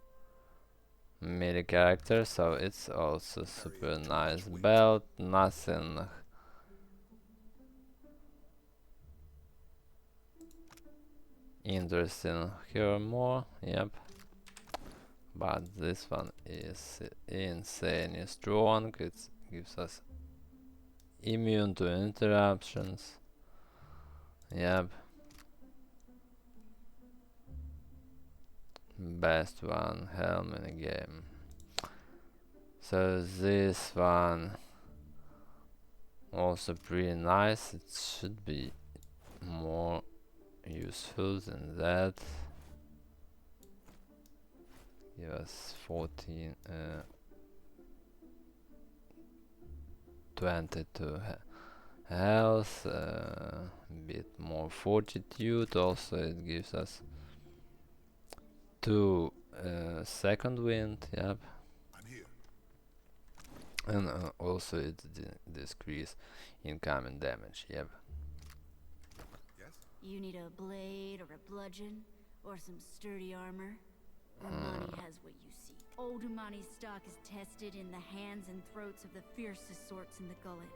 melee characters, so it's also super nice belt. Nothing interesting here more. Yep, but this one is insanely strong. It gives us immune to interruptions. Yep, best one helm in the game. So this one also pretty nice. It should be more useful than that. Give us 14 22 health, bit more fortitude. Also it gives us 2 second wind. Yep. I'm here. And also it decrease incoming damage. Yep. You need a blade or a bludgeon or some sturdy armor. Umani has what you seek. Old Umani stock is tested in the hands and throats of the fiercest sorts in the Gullet.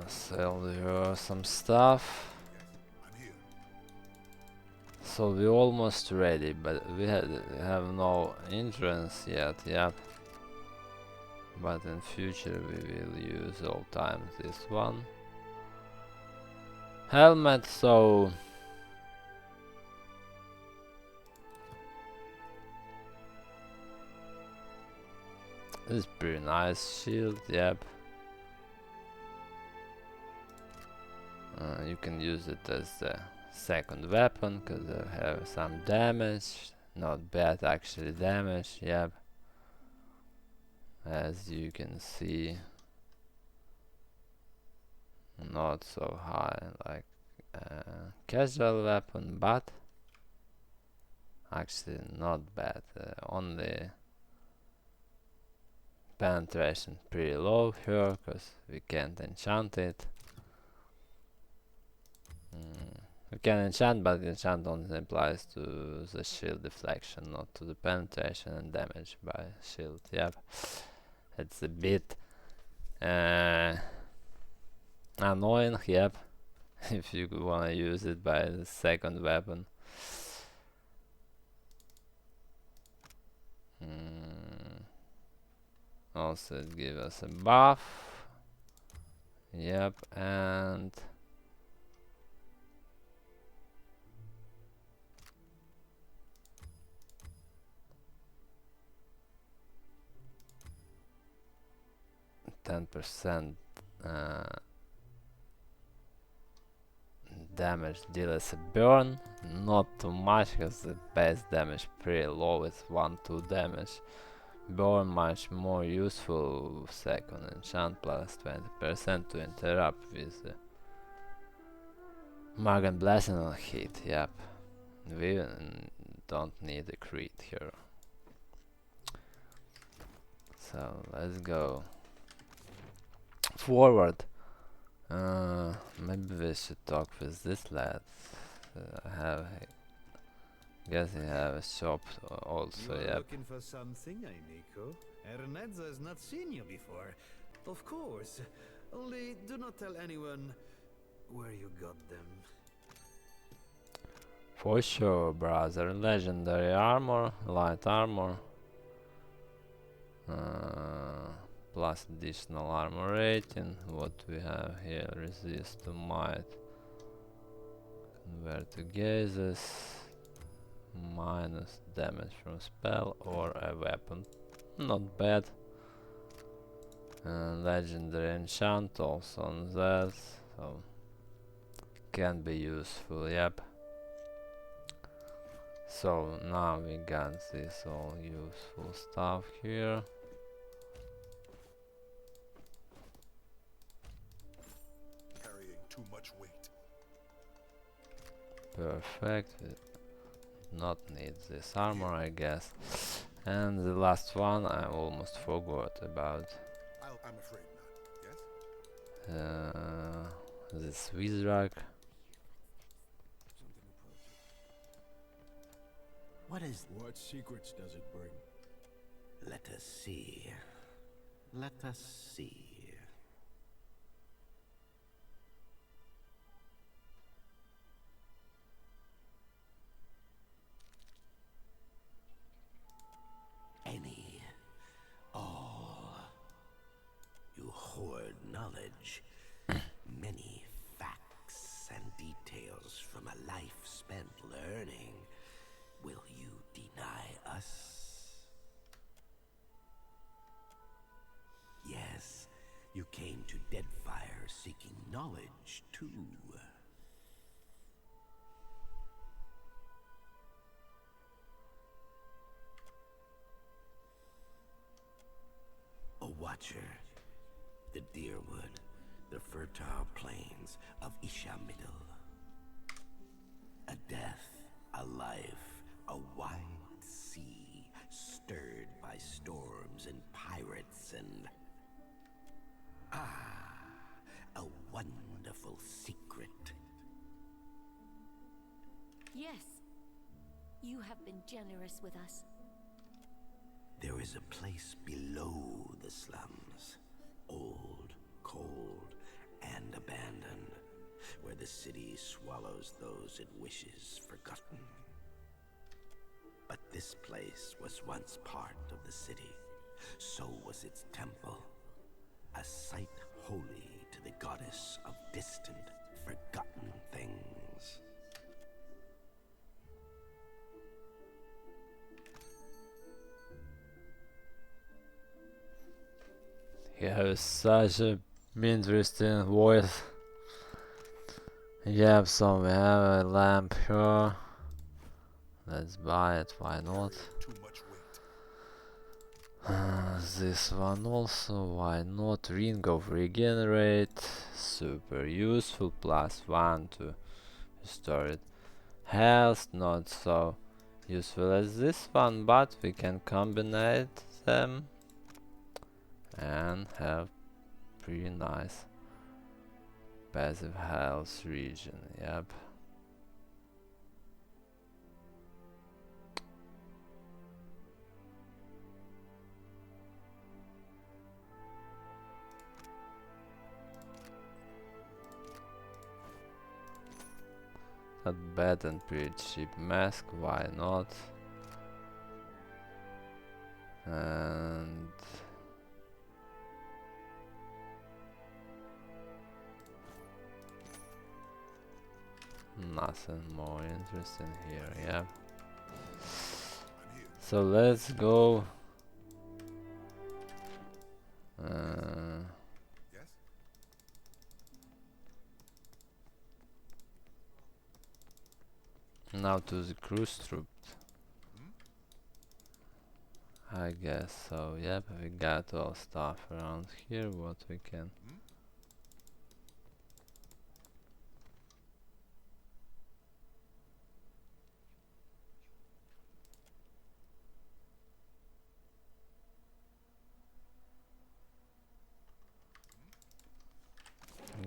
Sell her some stuff. So we're almost ready, but we have no entrance yet. Yep. But in future we will use all times this one. Helmet, so this is pretty nice. Shield, yep. You can use it as the second weapon because they have some damage. Not bad actually damage, yep. As you can see, not so high like casual weapon, but actually not bad. Only penetration pretty low here because we can't enchant it. You can enchant, but enchant only applies to the shield deflection, not to the penetration and damage by shield. Yep, it's a bit annoying, yep, if you wanna use it by the second weapon. Also it gives us a buff. Yep, and 10% damage deals a burn, not too much because the base damage pretty low, it's 1-2 damage. Burn much more useful. Second enchant plus 20% to interrupt with the Magran blessing on hit. Yep, we don't need a crit here. So let's go forward. Maybe we should talk with this lad. I guess he have a shop also. You are Yep. looking for something, amico? Ernezza has not seen you before. Of course. Only do not tell anyone where you got them. For sure, brother. Legendary armor, light armor, plus additional armor rating. What we have here: resist to might, convert to gazes, minus damage from spell or a weapon. Not bad. Legendary enchant also on that, so can be useful. Yep. So now we got this all useful stuff here. Carrying too much weight. Perfect. We not need this armor, I guess. And the last one I almost forgot about. I'm afraid not. Yes? This Wizrak. What secrets does it bring? Let us see. Let us see. Any, all. You hoard knowledge. Many facts and details from a life spent learning. Will you deny us? Yes, you came to Deadfire seeking knowledge, too. A watcher, the Deerwood, the fertile plains of Ishamidal. A death, a life, a wide sea, stirred by storms and pirates and... a wonderful secret. Yes. You have been generous with us. There is a place below the slums, old, cold, and abandoned, where the city swallows those it wishes forgotten. But this place was once part of the city. So was its temple, a site holy to the goddess of distant, forgotten things. He has such a interesting voice. Yep, so we have a lamp here. Let's buy it, why not? This one also, why not? Ring of Regenerate, super useful, +1 to restore it. Health, not so useful as this one, but we can combine them and have pretty nice passive health region. Yep. Not bad, and pretty cheap mask, why not? And nothing more interesting here, yeah. So let's go. Now to the cruise troop. I guess so, yep, we got all stuff around here, what we can.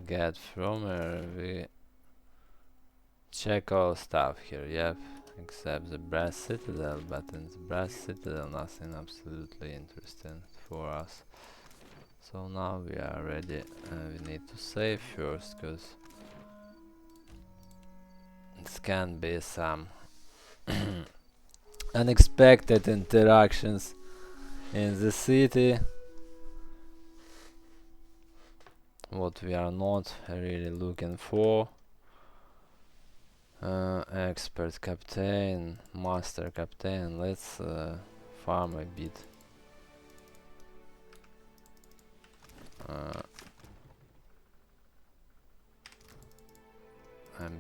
Get from here, we check all stuff here, yep, except the Brass Citadel, but in the Brass Citadel nothing absolutely interesting for us. So now we are ready, we need to save first, cause this can be some unexpected interactions in the city. What we are not really looking for. Expert captain, master captain, let's farm a bit. A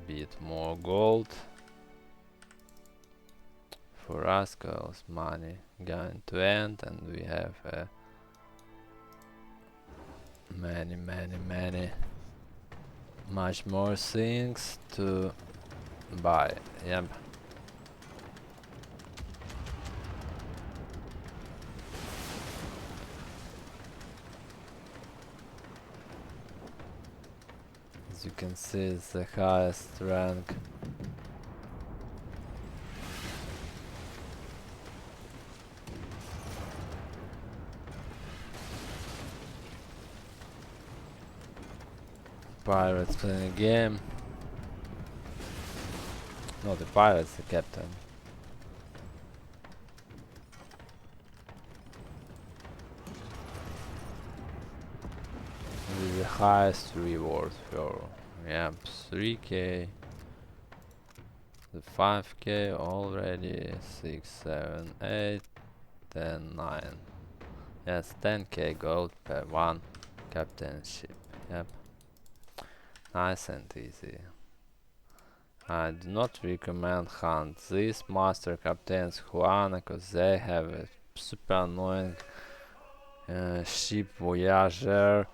bit more gold for us, cause money going to end, and we have much more things to buy. Yep. As you can see, it's the highest rank. Pirates playing a game. No, the pirates, the captain. With the highest reward for, yep, 3k. The 5k already, 6, 7, 8, 10, 9. Yes, 10k gold per one captainship. Yep. Nice and easy. I do not recommend hunt these master captains Juana, cause they have a super annoying ship Voyager.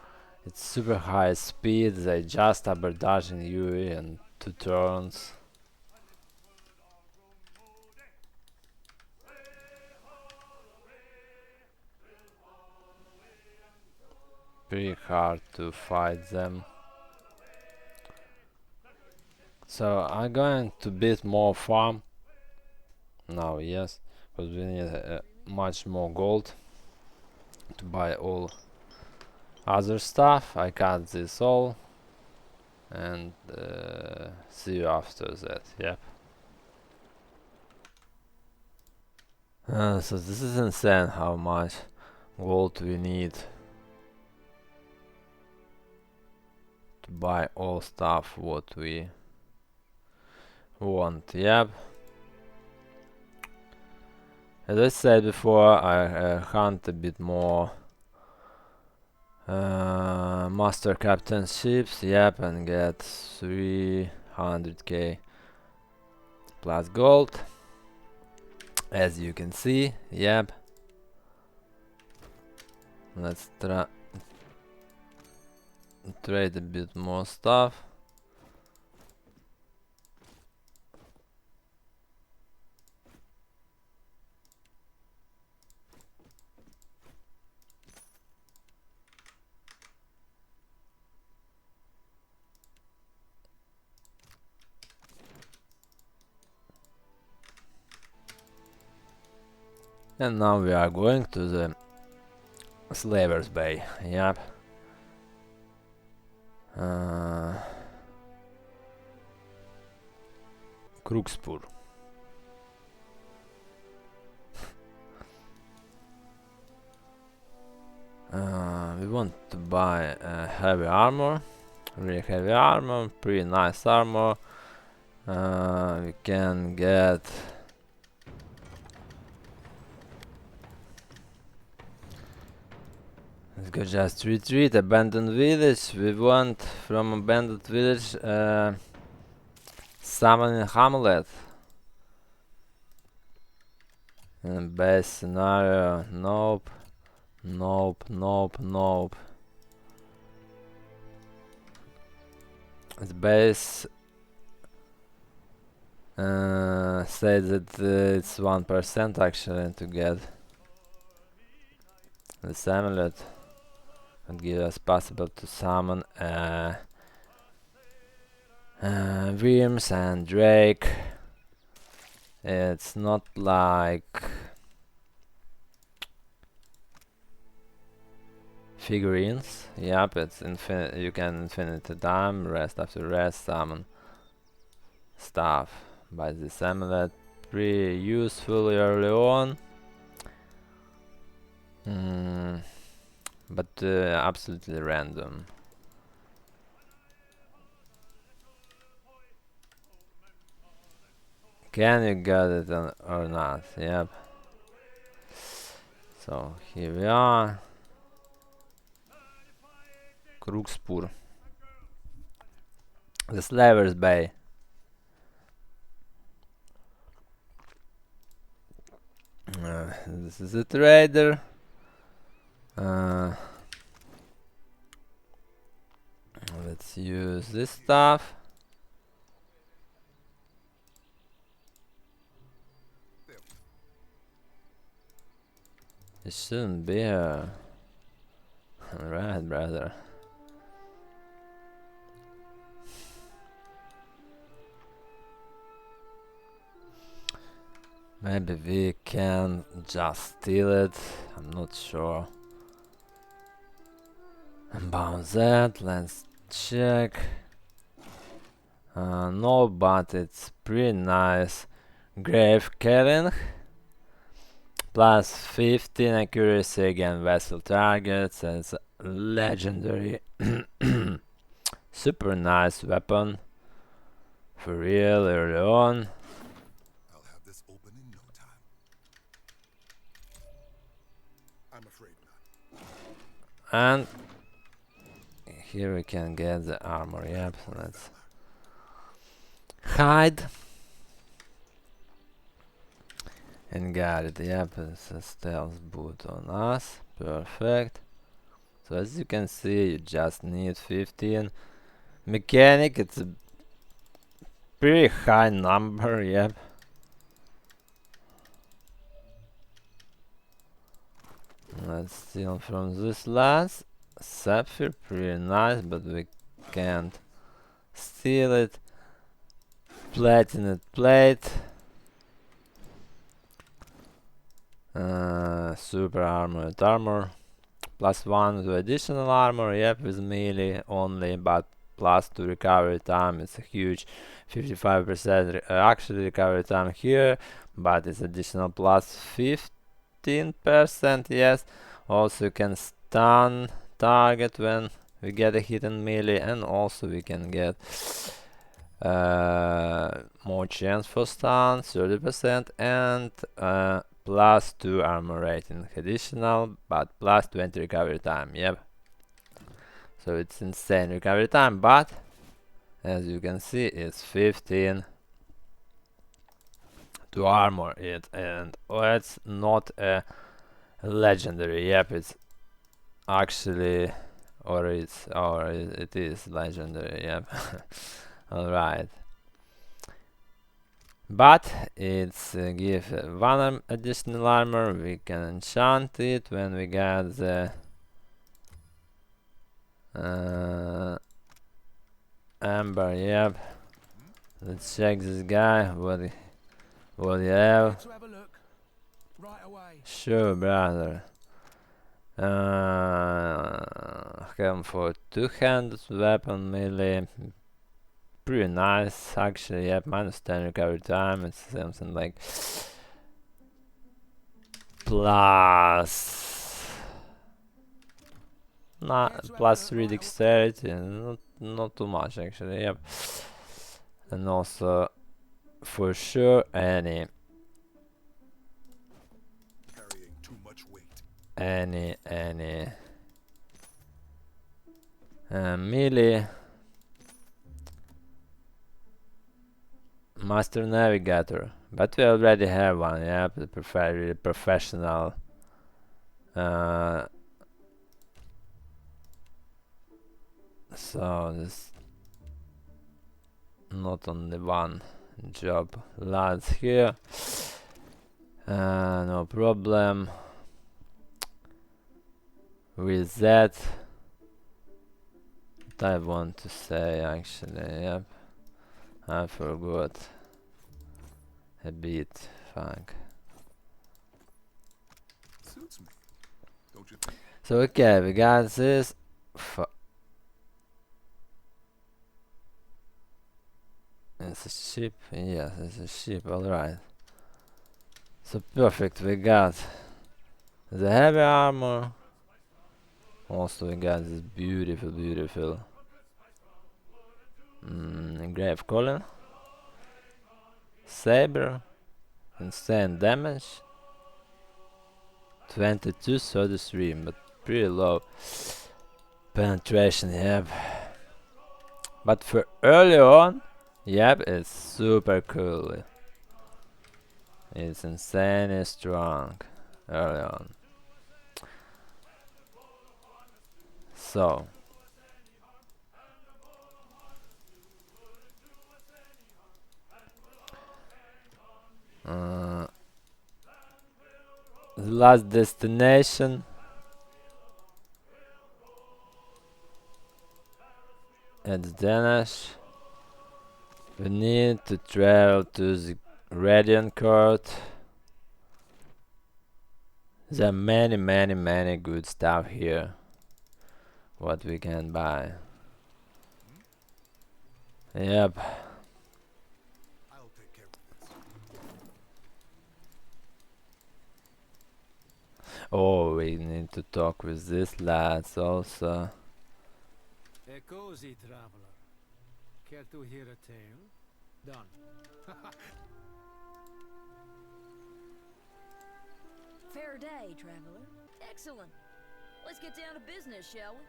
It's super high speed, they just abordaging you in 2 turns. Pretty hard to fight them. So I'm going to bit more farm now, yes, because we need much more gold to buy all other stuff. I cut this all and see you after that. Yep. So this is insane how much gold we need to buy all stuff what we want. Yep. As I said before, I hunt a bit more master captain ships, yep, and get 300k plus gold, as you can see, yep. Let's trade a bit more stuff. And now we are going to the Slaver's Bay, yep. Crookspur. We want to buy heavy armor, really heavy armor, pretty nice armor. We can get let's go just retreat, abandoned village. We want from abandoned village summoning amulet. In base scenario, nope. Nope, nope, nope. The base says that it's 1% actually to get this amulet and give us possible to summon Worms and Drake. It's not like figurines. Yep, it's infinite. You can infinite time, rest after rest, summon stuff by this amulet. Pretty useful early on, but absolutely random. Can you get it or not? Yep. So here we are. Crookspur. The Slaver's Bay. This is a trader. Let's use this stuff. It shouldn't be a... Alright, brother. Maybe we can just steal it. I'm not sure about that. Let's check. No, but it's pretty nice. Grave Killing. Plus 15 accuracy against vessel targets. It's a legendary. Super nice weapon. For real, early on. And here we can get the armor. Yep, so let's hide and got it. Yep, it's a stealth boot on us. Perfect. So as you can see, you just need 15 mechanic. It's a pretty high number. Yep. Let's steal from this last sapphire, pretty nice, but we can't steal it. Patinated Plate, super armored armor, +1 to additional armor. Yep, with melee only, but +2 recovery time. It's a huge 55% actually recovery time here, but it's additional +15%. Yes, also you can stun target when we get a hit in melee, and also we can get more chance for stun, 30%, and +2 armor rating additional, but +20 recovery time. Yep, so it's insane recovery time, but as you can see, it's 15 to armor it, and it's not a legendary. Yep, it's actually, or it is legendary. Yep. All right, but it's give 1 additional armor. We can enchant it when we get the amber. Yep, let's check this guy. What do you have? Sure, brother. Helm for two-handed weapon melee, pretty nice actually. Yep, -10 recovery time. It's something like +3 dexterity, not too much actually. Yep, and also for sure any melee Master Navigator, but we already have one. Yep, the really professional. So this not only one job lads here. No problem with that. What I want to say actually, yep, I forgot a bit. Fuck. Suits me, don't you think? So okay, we got this. It's a ship. Yes, it's a ship. All right. So perfect. We got the heavy armor. Also, we got this beautiful grave collar, saber, insane damage, 2233, but pretty low penetration. Yep. But for early on, yep, it's super cool. It's insanely strong early on. So the last destination at Danish. We need to travel to the Radiant Court. There are many good stuff here. What we can buy. Yep. Oh, we need to talk with these lads also. A cozy traveler. Care to hear a tale? Done. Fair day, traveler. Excellent. Let's get down to business, shall we?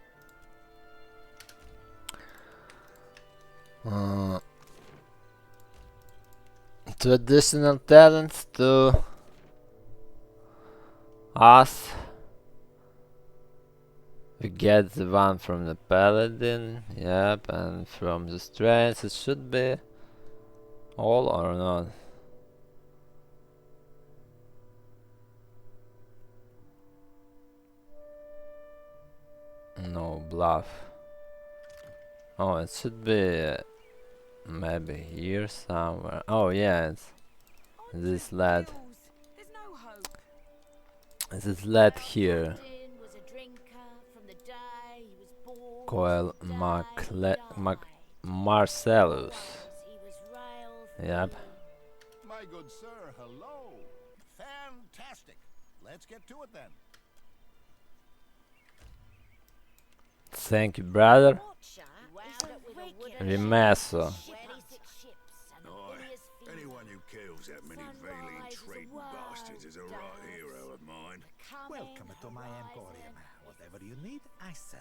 Traditional talents to us. We get the one from the paladin, yep, and from the strength. It should be all or not. No bluff. Oh, it should be maybe here somewhere. Oh yeah, it's this lad. This lad here. Coil Marcellus. Yep. My good sir, hello. Fantastic. Let's get to it then. Thank you, brother. Rimesso. Anyone who kills that many Valine trading bastards is a right hero of mine. Welcome to my emporium. Whatever you need, I sell.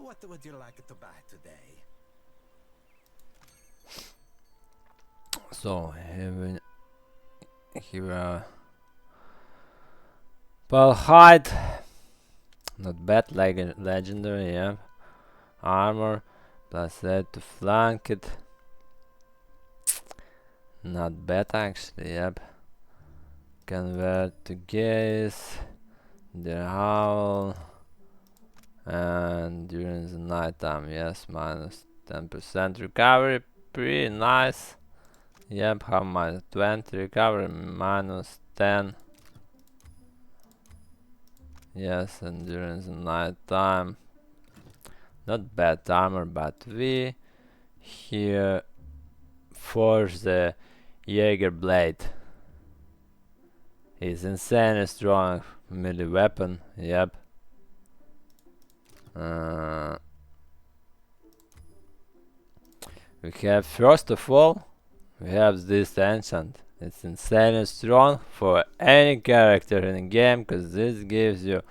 What would you like to buy today? So here Pearl hide. Not bad, like a legendary, yeah. Armor plus that to flank it. Not bad actually, yep. Convert to gaze. The howl. And during the night time, yes, minus 10% recovery, pretty nice. Yep, have minus 20 recovery, minus 10. Yes, and during the night time, not bad armor, but we here forge the Jaeger blade. It's insane strong melee weapon. Yep. We have, first of all, we have this enchant. It's insanely strong for any character in the game, because this gives you,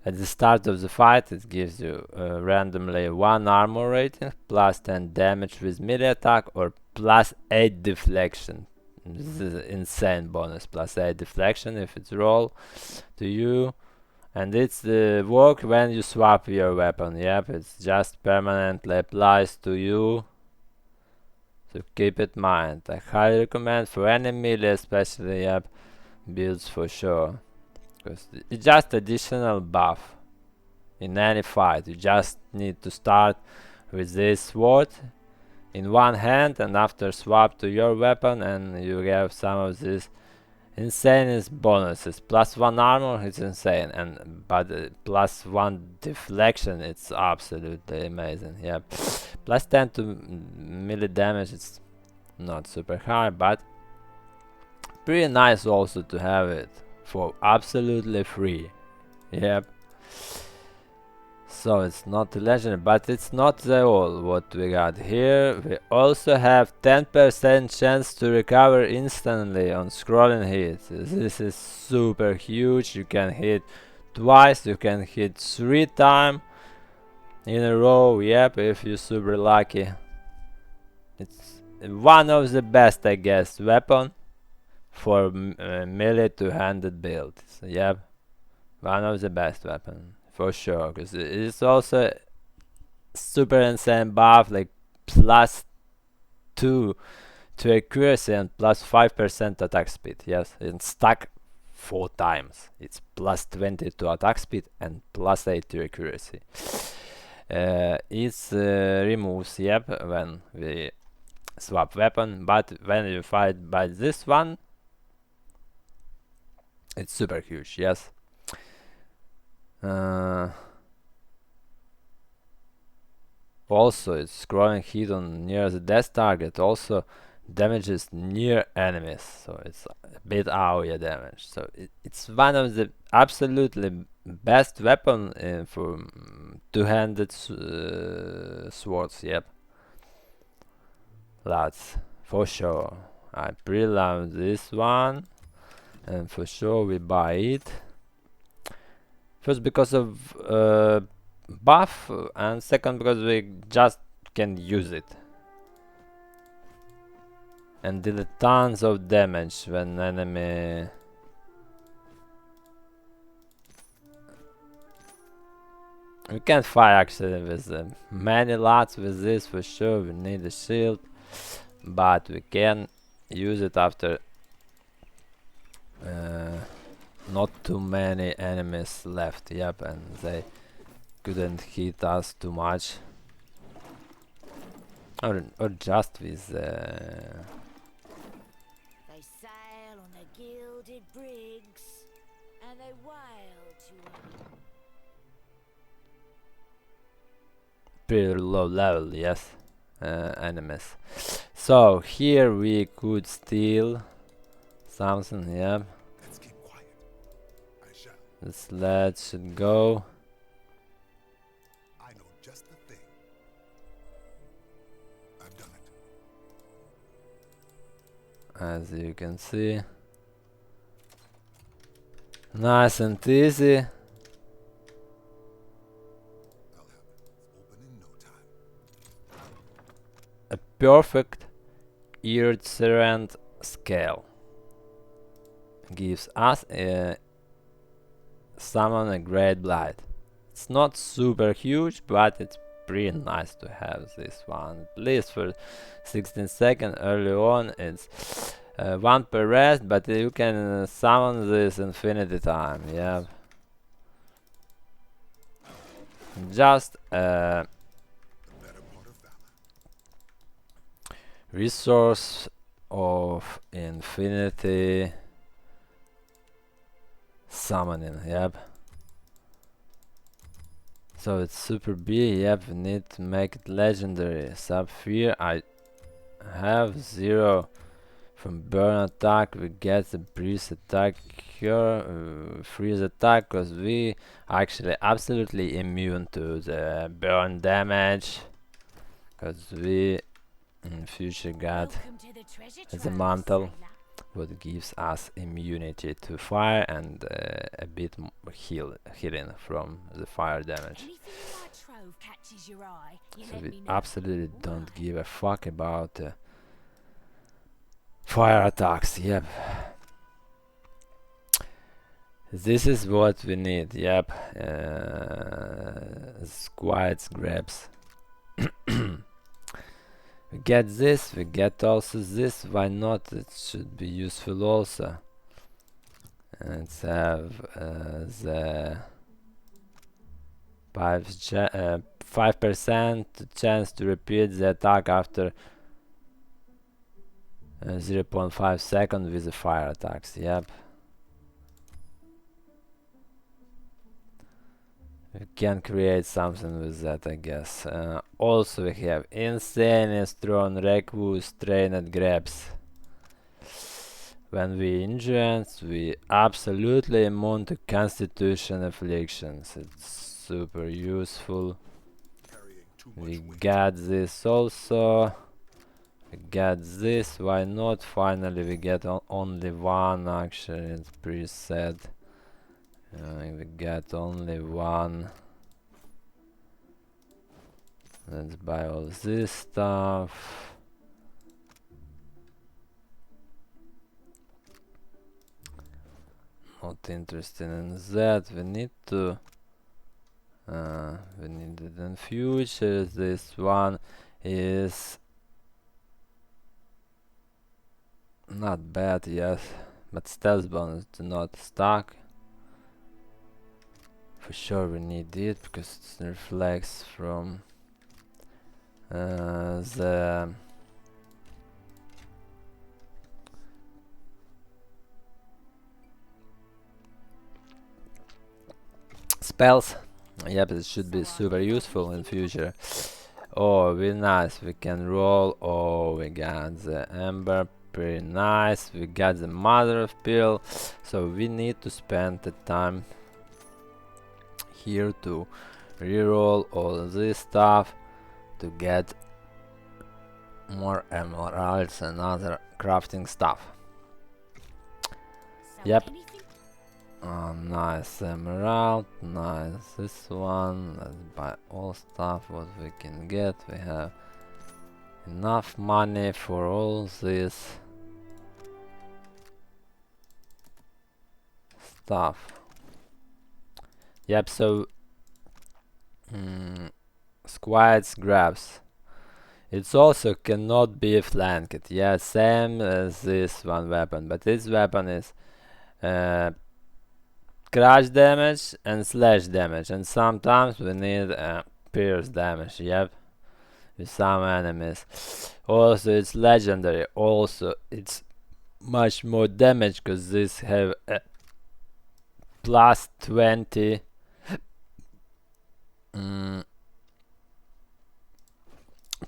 at the start of the fight, it gives you randomly 1 armor rating, plus 10 damage with melee attack, or plus 8 deflection. This is an insane bonus, plus 8 deflection if it's roll to you. And it's the work when you swap your weapon. Yep, it's just permanently applies to you. So keep it in mind. I highly recommend for any melee, especially builds for sure. Because it's just additional buff in any fight. You just need to start with this sword in one hand, and after swap to your weapon, and you have some of these insane bonuses. Plus 1 armor, it's insane, and but plus 1 deflection, it's absolutely amazing. Yep. Plus 10 to melee damage, it's not super high, but pretty nice also to have it for absolutely free. Yep. So it's not legendary, but it's not the all what we got here. We also have 10% chance to recover instantly on scrolling hits. This is super huge. You can hit twice, you can hit 3 times in a row. Yep, if you're super lucky. It's one of the best, I guess, weapon for melee two-handed build. So, yep, one of the best weapon. For sure, because it's also super insane buff, like plus 2 to accuracy and plus 5% attack speed. Yes, and stack 4 times. It's plus 20 to attack speed and plus 8 to accuracy. It removes, yep, when we swap weapon, but when you fight by this one, it's super huge. Yes. Also, it's scrolling hit on near the death target, also damages near enemies, so it's a bit AoE damage. So it's one of the absolutely best weapon for two-handed swords. Yep, that's for sure. I pre-love this one, and for sure we buy it. First because of buff, and second because we just can use it and deal tons of damage when enemy we can't fight actually with many lots with this for sure. We need a shield, but we can use it after not too many enemies left. Yep, and they couldn't hit us too much, or just with They sail on the gilded brigs, and they wail to pretty low level, yes, enemies. So here we could steal something. Yeah, the sled should go. I know just the thing. I've done it. As you can see, nice and easy. A perfect Iridescent Scale gives us a summon a great blight. It's not super huge, but it's pretty nice to have this one, at least for 16 seconds early on. It's 1 per rest, but you can summon this infinity time. Yeah, just resource of infinity summoning. Yep. So it's Super B, yep, we need to make it legendary. Sapphire, I have 0 from burn attack, we get the breeze attack cure, freeze attack, cause we actually absolutely immune to the burn damage. Cause we in future got the mantle, what gives us immunity to fire and a bit healing from the fire damage. So we absolutely don't give a fuck about fire attacks, yep. This is what we need, yep. Squids grabs. We get this, we get also this, why not? It should be useful also. Let's have the 5% chance to repeat the attack after 0.5 seconds with the fire attacks, yep. We can create something with that, I guess. Also we have insanely strong Rekvu strained grabs. When we injure, we absolutely immune to constitution afflictions. It's super useful. We got this also. We got this, why not? Finally we get only one, actually, it's pretty sad. We got only one. Let's buy all this stuff. Not interested in that. We need to we need it in future. This one is not bad yet, but stealth bonus do not stack. For sure we need it because it reflects from the spells. Yep, it should be super useful in future. Oh, very nice, we can roll. Oh, we got the ember, pretty nice. We got the mother of pearl, so we need to spend the time here to reroll all this stuff to get more emeralds and other crafting stuff. Yep. Oh, nice emerald, nice this one. Let's buy all stuff what we can get. We have enough money for all this stuff. Yep, so squids grabs. It also cannot be flanked. Yeah, same as this one weapon, but this weapon is crush damage and slash damage, and sometimes we need pierce damage. Yep, with some enemies. Also, it's legendary. Also, it's much more damage because this have a plus 20.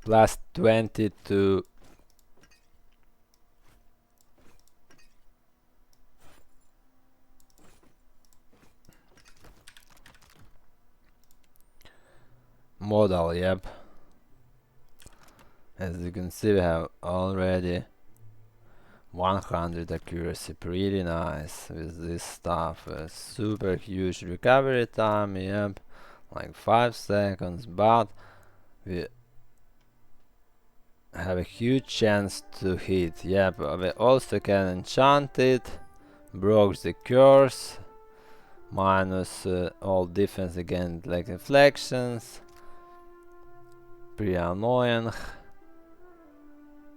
Plus 20 to model, yep. As you can see, we have already 100 accuracy, pretty nice with this stuff. Super huge recovery time, yep, like 5 seconds, but we have a huge chance to hit. Yep, we also can enchant it, broke the curse, minus all defense against like reflections, pretty annoying.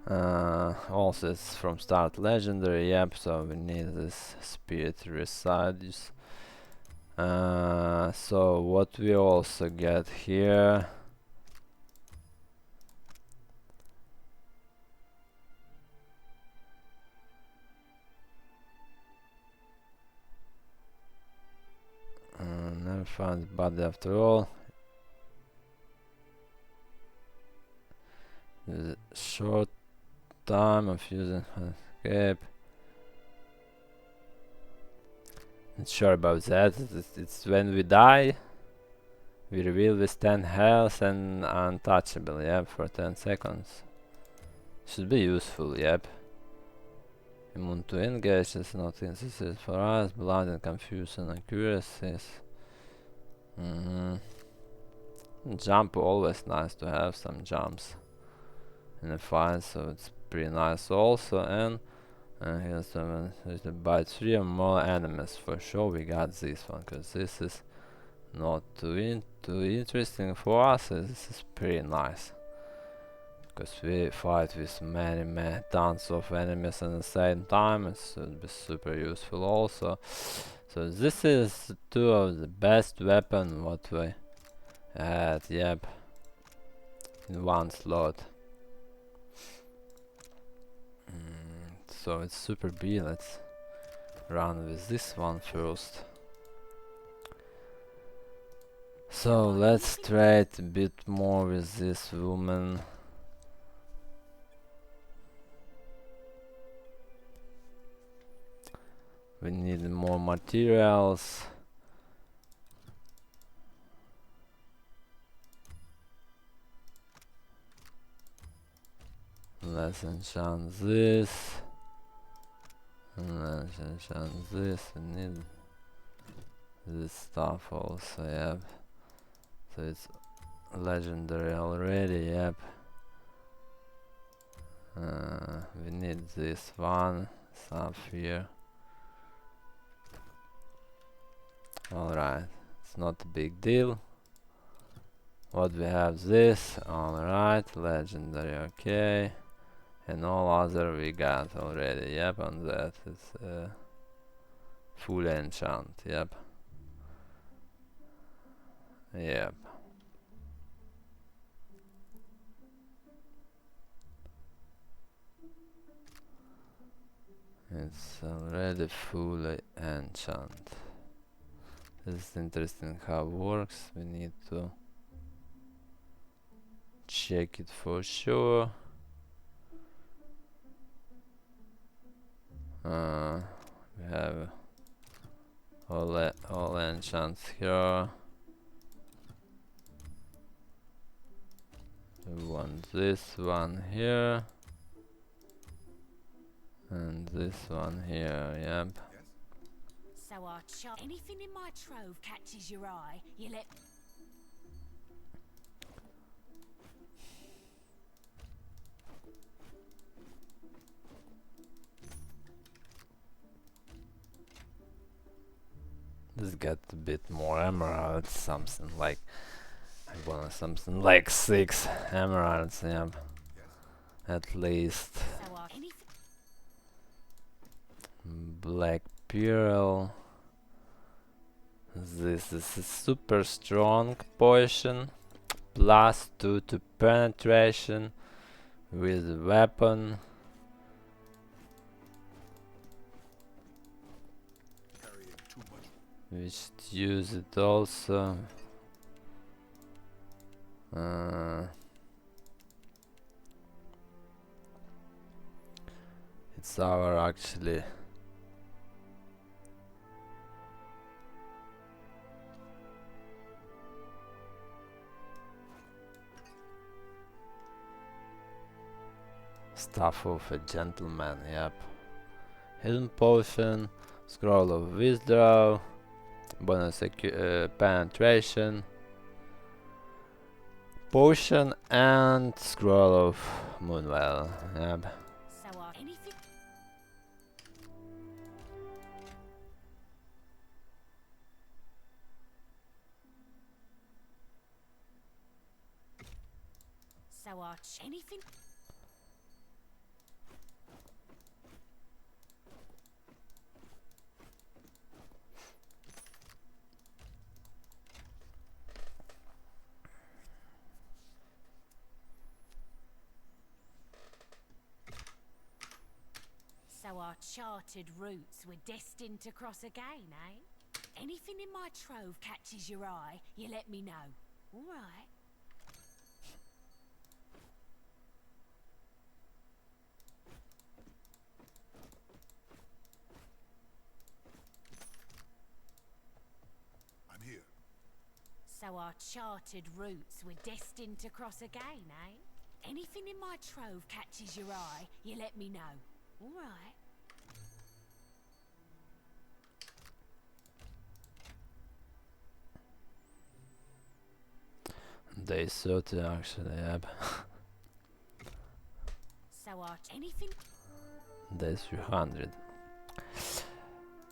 Also it's from start legendary, yep, so we need this spirit residues. So what we also get here, never found the body after all. short time of using escape. Not sure about that. It's when we die, we reveal with 10 health and untouchable, yep, for 10 seconds. Should be useful, yep. Immune to engage is not necessary for us. Blood and confusion accuracies. Jump, always nice to have some jumps in a fight, so it's pretty nice also. And here's some by 3 or more enemies. For sure we got this one, because this is not too interesting for us. This is pretty nice, because we fight with many tons of enemies at the same time. It should be super useful also. So this is 2 of the best weapon what we had, yep, in one slot. So it's super B. Let's run with this one first. So let's trade a bit more with this woman. We need more materials. Let's enchant this. And let's enchant this. We need this stuff also, yep. So it's legendary already, yep. We need this one stuff here. Alright, it's not a big deal. What we have this, alright, legendary, okay. And all other we got already, yep, and that is full enchant, yep. Yep. It's already fully enchant. This is interesting how it works. We need to check it for sure. We have all enchants here. We want this one here. And this one here, yep. So I chop anything in my trove catches your eye, you let. Let's get a bit more emeralds, something like I want something like 6 emeralds, yeah, at least. Black pearl. This is a super strong potion, +2 to penetration with a weapon. We should use it also. It's our actually Staff of a Gentleman, yep. Hidden Potion, Scroll of Withdraw, bonus penetration, Potion, and Scroll of Moonwell, yep. So anything. So our charted routes were destined to cross again, eh? Anything in my trove catches your eye, you let me know. All right. So our charted routes were destined to cross again, eh? Anything in my trove catches your eye, you let me know. All right. Day 30 actually, yep. So our anything. Day 300.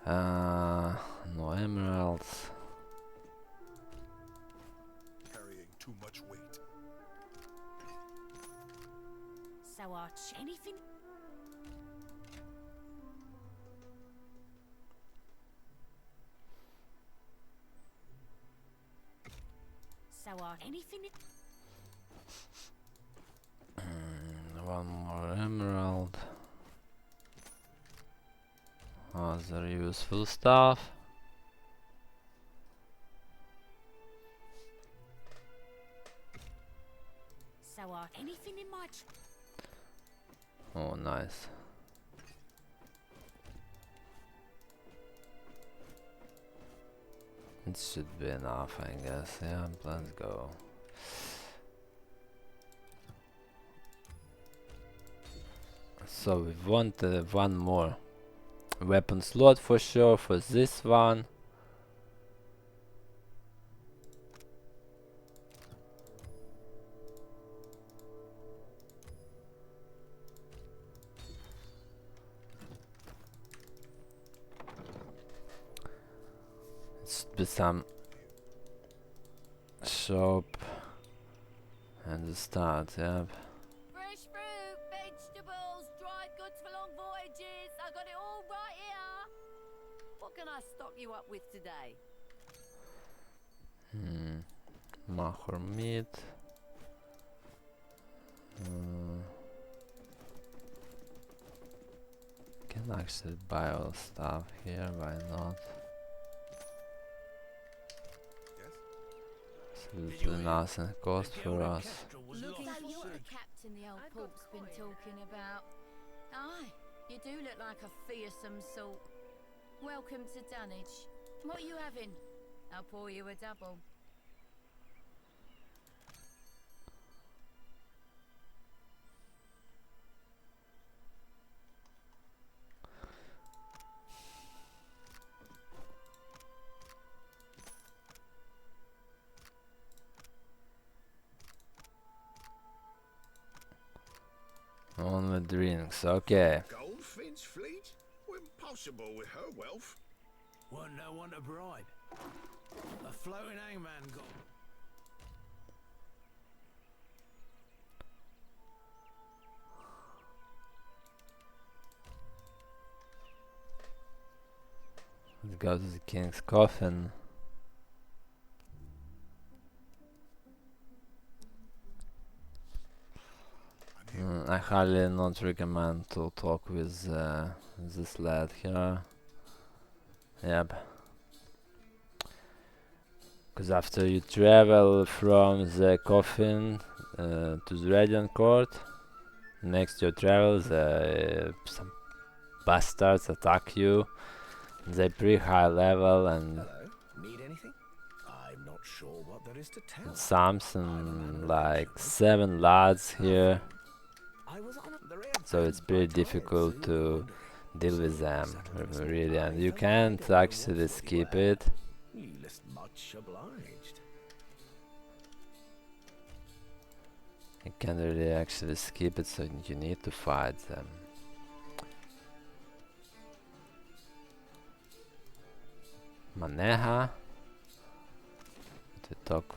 No emeralds. Carrying too much weight. So our anything. So our anything. One more emerald. Other useful stuff. So our anything in my Oh, nice. It should be enough, I guess. Yeah, let's go. So we want one more weapon slot for sure for this one. It should be some shop and the start, yeah. Fresh fruit, vegetables, dried goods for long voyages. I got it all right here. What can I stock you up with today? Mahor meat. Can actually buy all stuff here, why not? Absolutely nothing cost for us. Looking for the captain the old pork's been talking about. Aye, you do look like a fearsome sort. Welcome to Dunwich. What are you having? I'll pour you a double. Only drinks, okay. Goldfinch fleet? Impossible with her wealth. Wasn't no one to bribe. A floating hangman got. Let's go to the king's coffin. I highly not recommend to talk with this lad here. Yep. Because after you travel from the coffin to the Radiant Court, next your travels, some bastards attack you. They're pretty high level and Need anything? I'm not sure what there is to tell. something like 7 lads here. So it's pretty difficult to deal with them, really, and you can't actually skip it. You list much obliged. You can't really actually skip it, so you need to fight them. Maneha. To talk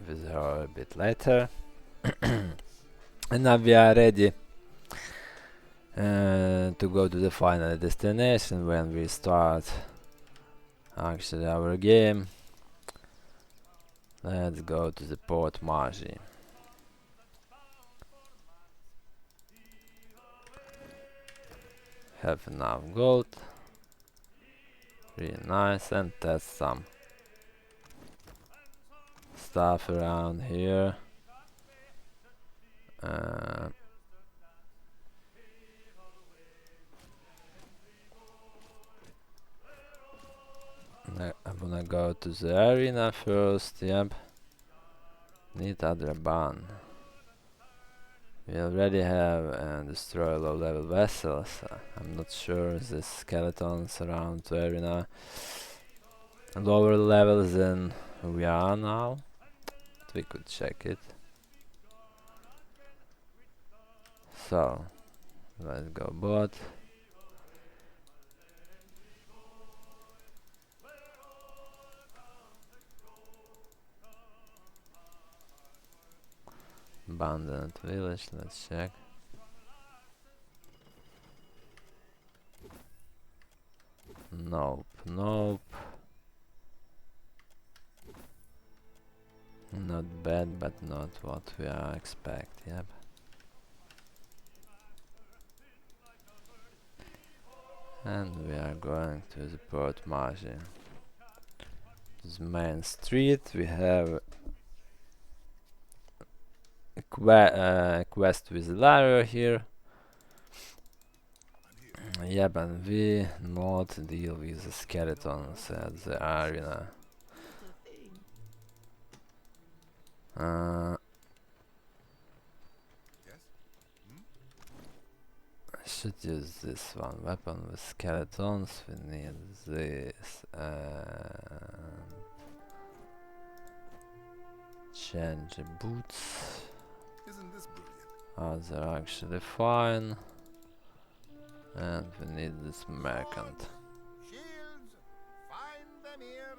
with her a bit later. And now we are ready to go to the final destination when we start actually our game. Let's go to the port Marihi. Have enough gold. Really nice, and test some stuff around here. I wanna go to the arena first, yep. Need other ban. We already have destroy low level vessels. I'm not sure the skeletons around the arena lower levels than we are now. But we could check it. So let's go bot. Abandoned village, let's check. Nope, nope. Not bad, but not what we are expect, yep. And we are going to the Port Marihi. This main street, we have a quest with Lario here. Yep, and we not deal with the skeletons at the arena. I should use this one weapon with skeletons. We need this and change the boots. Isn't this brilliant? They're actually fine. And we need this merchant. Shields, find them here.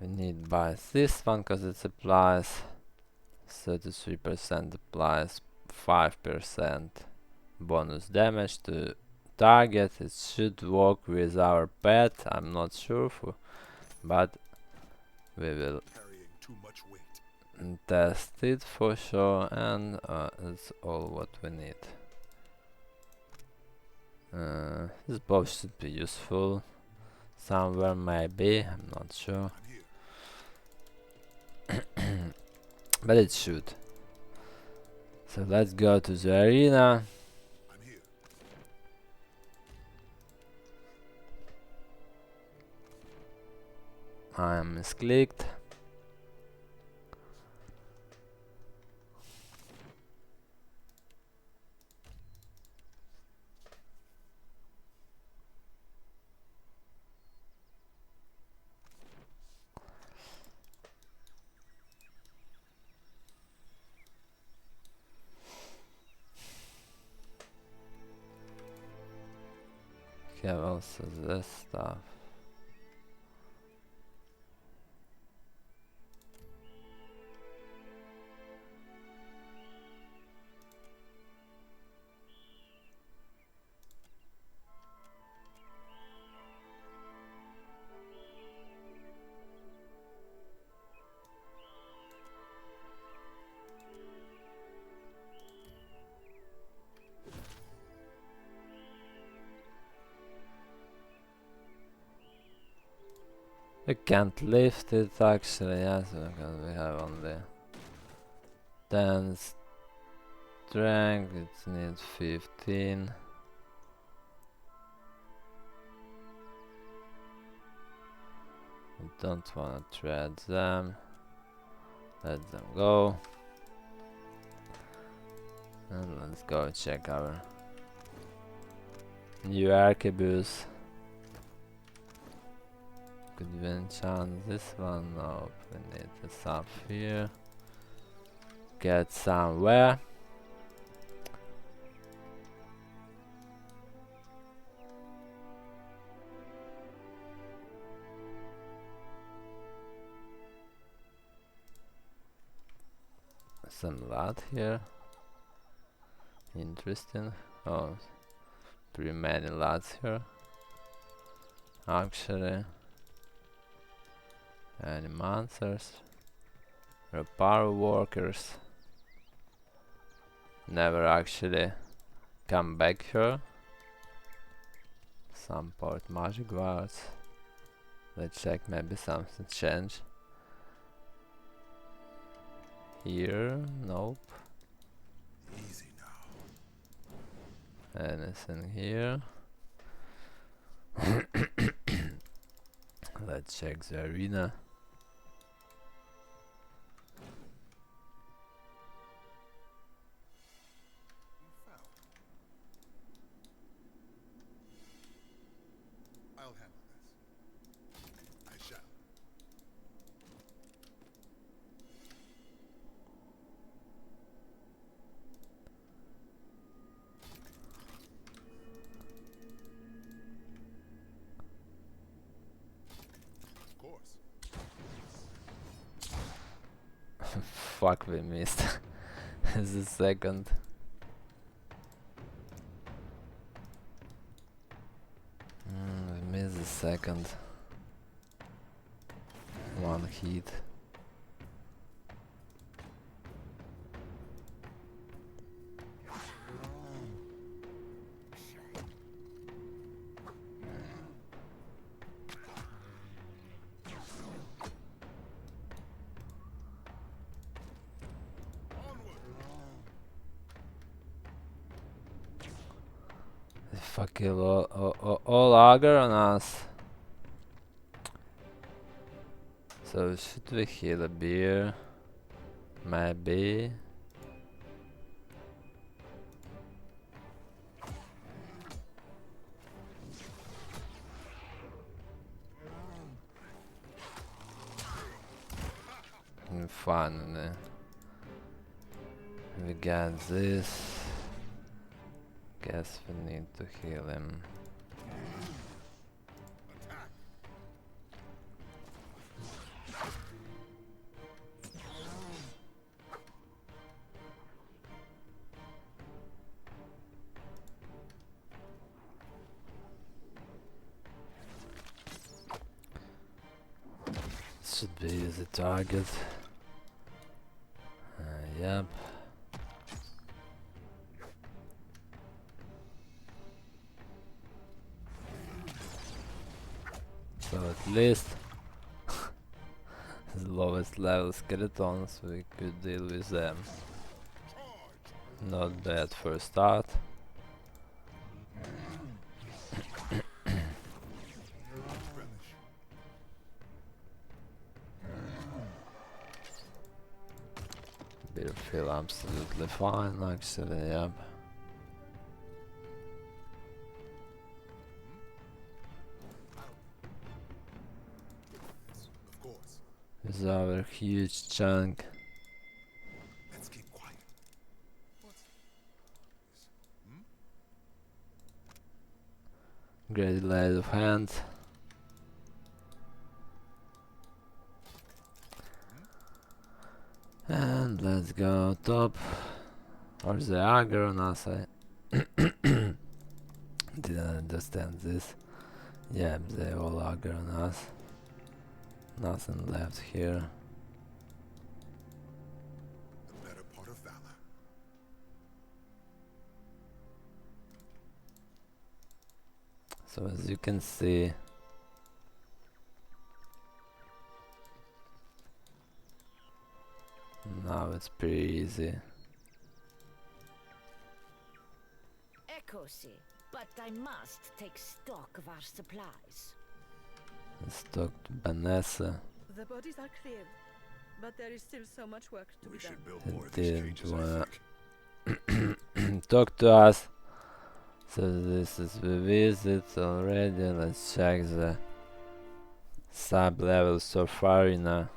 We need buy this one because it applies 33% applies 5% bonus damage to target. It should work with our pet. I'm not sure, but we will test it for sure, and that's all what we need. This bow should be useful somewhere, maybe, I'm not sure. But it should. So let's go to the arena. I am misclicked. Have also this stuff. We can't lift it actually, yes, because we have only 10 strength, it needs 15. We don't wanna tread them. Let them go. And let's go check our new arquebus. Could we enchant this one? No, we need this up here. Get somewhere. Some lot here. Interesting. Oh, pretty many lots here. Actually. Any monsters? Repair workers. Never actually come back here. Some port magic guards. Let's check, maybe something changed. Here, nope. Easy now. Anything here? Let's check the arena. I'll handle this. I shall. Of course. Fuck, we missed. The second. We missed the second. One hit. Fucking all agar on us. So should we heal a beer? Maybe. Fun. We got this. Guess we need to heal him. Should be the target. Yep. So at least the lowest level skeletons, we could deal with them. Not bad for a start. Beer feel absolutely fine actually, yep. Is our huge chunk. Let's keep quiet. What's Great lay of hand. And let's go top. Or the aggro on us, I didn't understand this. Yeah, they all aggro on us. Nothing left here. the better part of valor? So as you can see, now it's pretty easy. Echosi, but I must take stock of our supplies. Let's talk to Vanessa. The bodies are cleared, but there is still so much work to be done. Should build It more of these didn't cages, I think. talk to us. So this is the visit already. Let's check the sub level so far in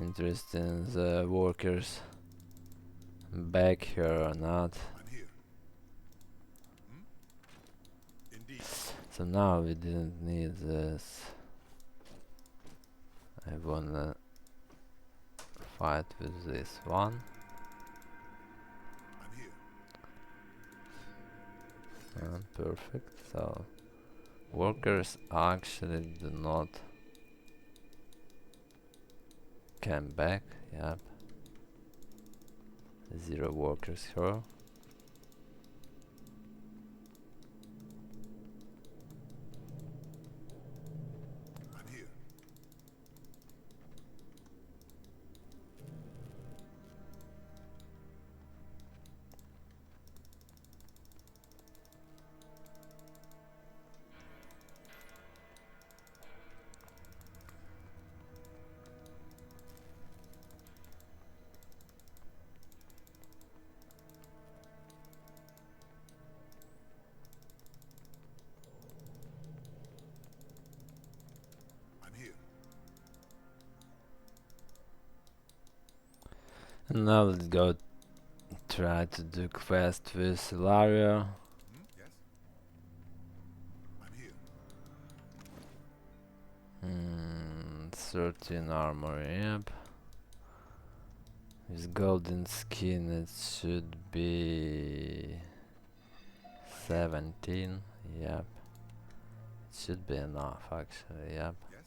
interesting the workers back here or not. I'm here. Indeed. So now we didn't need this. I wanna fight with this one. I'm here. Perfect. So workers actually do not come back. Yep. 0 workers here. I'm here. Now let's go try to do quest with Ilaria. Yes. I'm here. 13 armor, yep. With golden skin it should be 17, yep. It should be enough actually, yep. Yes.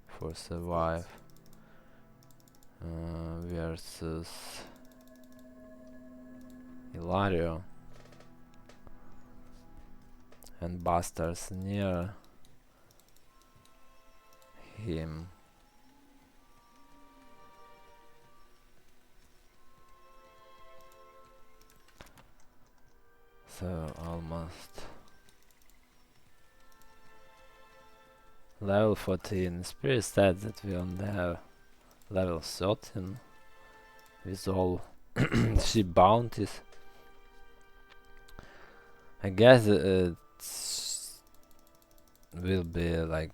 For survive. Versus Ilario and bastards near him. So almost level 14. It's pretty sad that we only have level 13 with all ship bounties. I guess it will be like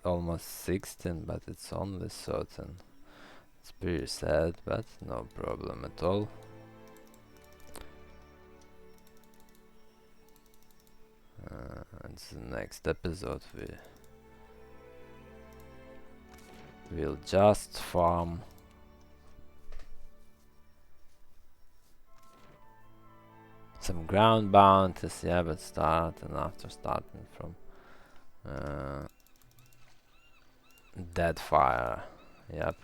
almost 16, but it's only 13. It's pretty sad, but no problem at all. And the next episode we'll just farm some ground bounties, yeah, but after starting from Deadfire, yep.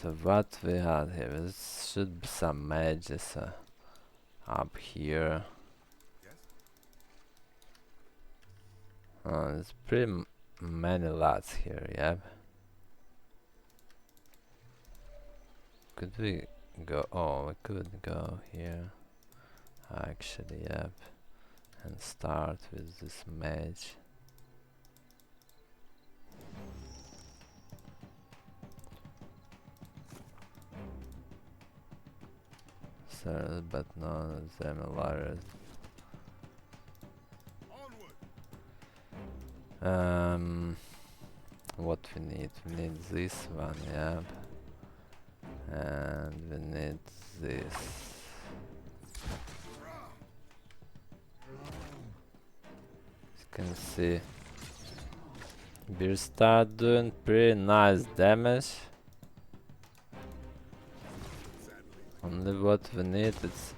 So what we had here, there should be some mages up here. There's pretty many lads here, yep. Could we go? Oh, we could go here. Actually, yep. And start with this mage. So, but no, them Alaris. What we need? We need this one, yeah. And we need this. As you can see, we start doing pretty nice damage. Only what we need is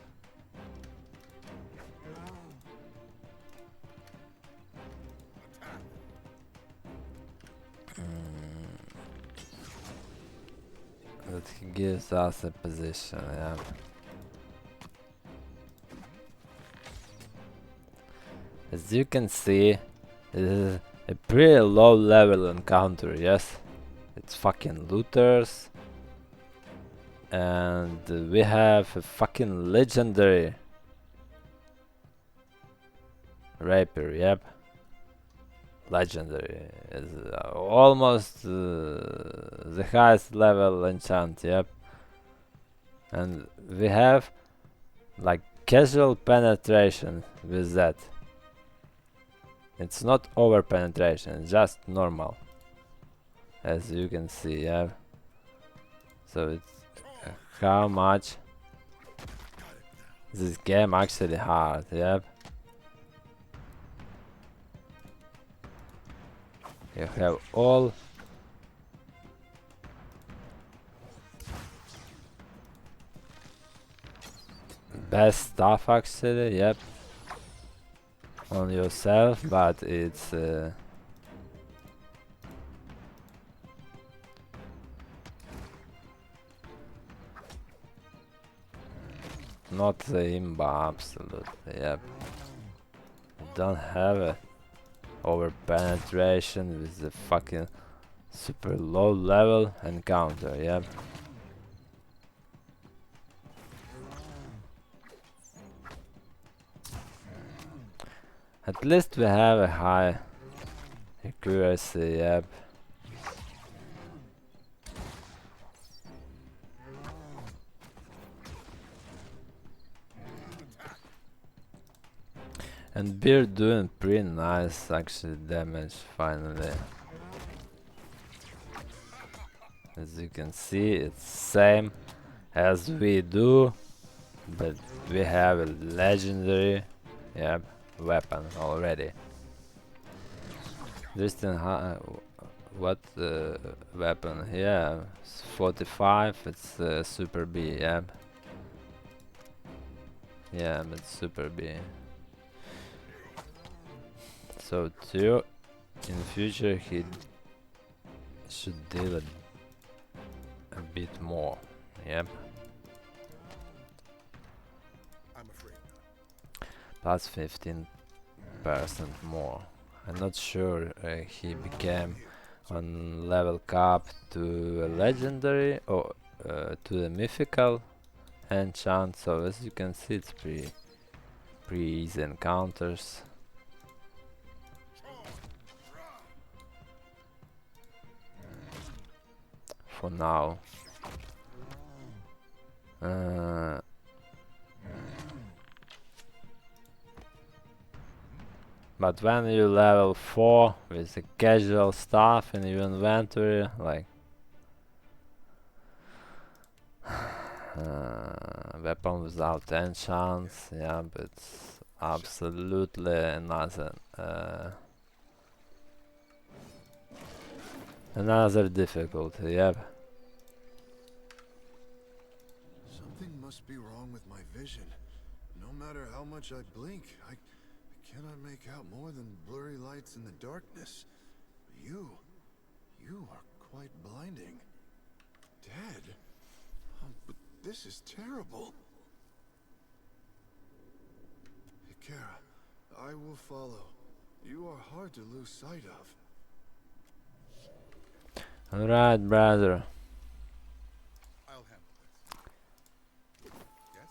that he gives us a position, yeah. As you can see, this is a pretty low level encounter, yes. It's fucking looters. And we have a fucking legendary rapier, yep. Legendary is almost the highest level enchant, yep. And we have like casual penetration with that. It's not over penetration, it's just normal, as you can see, yeah. So it's how much this game actually hard, yep. You have all best stuff actually, yep, on yourself, but it's not the imba, absolutely, yep. You don't have a over penetration with the fucking super low level encounter, yep. At least we have a high accuracy, yep. And we're doing pretty nice actually damage finally. As you can see, it's same as we do, but we have a legendary, yeah, weapon already. This thing, what weapon? Yeah, it's 45. It's Super B. Yeah, yeah, it's Super B. So too, in future he should deal a bit more. Yep. I'm afraid not. Plus 15% more. I'm not sure he became on level cap to a legendary or to the mythical enchant. So as you can see, it's pretty easy encounters. For now. But when you level 4 with the casual stuff in your inventory, like weapon without enchants, yeah, but it's absolutely another difficulty, yep. Something must be wrong with my vision. No matter how much I blink, I cannot make out more than blurry lights in the darkness. You are quite blinding. Dead? Oh, but this is terrible. Ikera, I will follow. You are hard to lose sight of. Alright, brother. I'll handle this. Yes?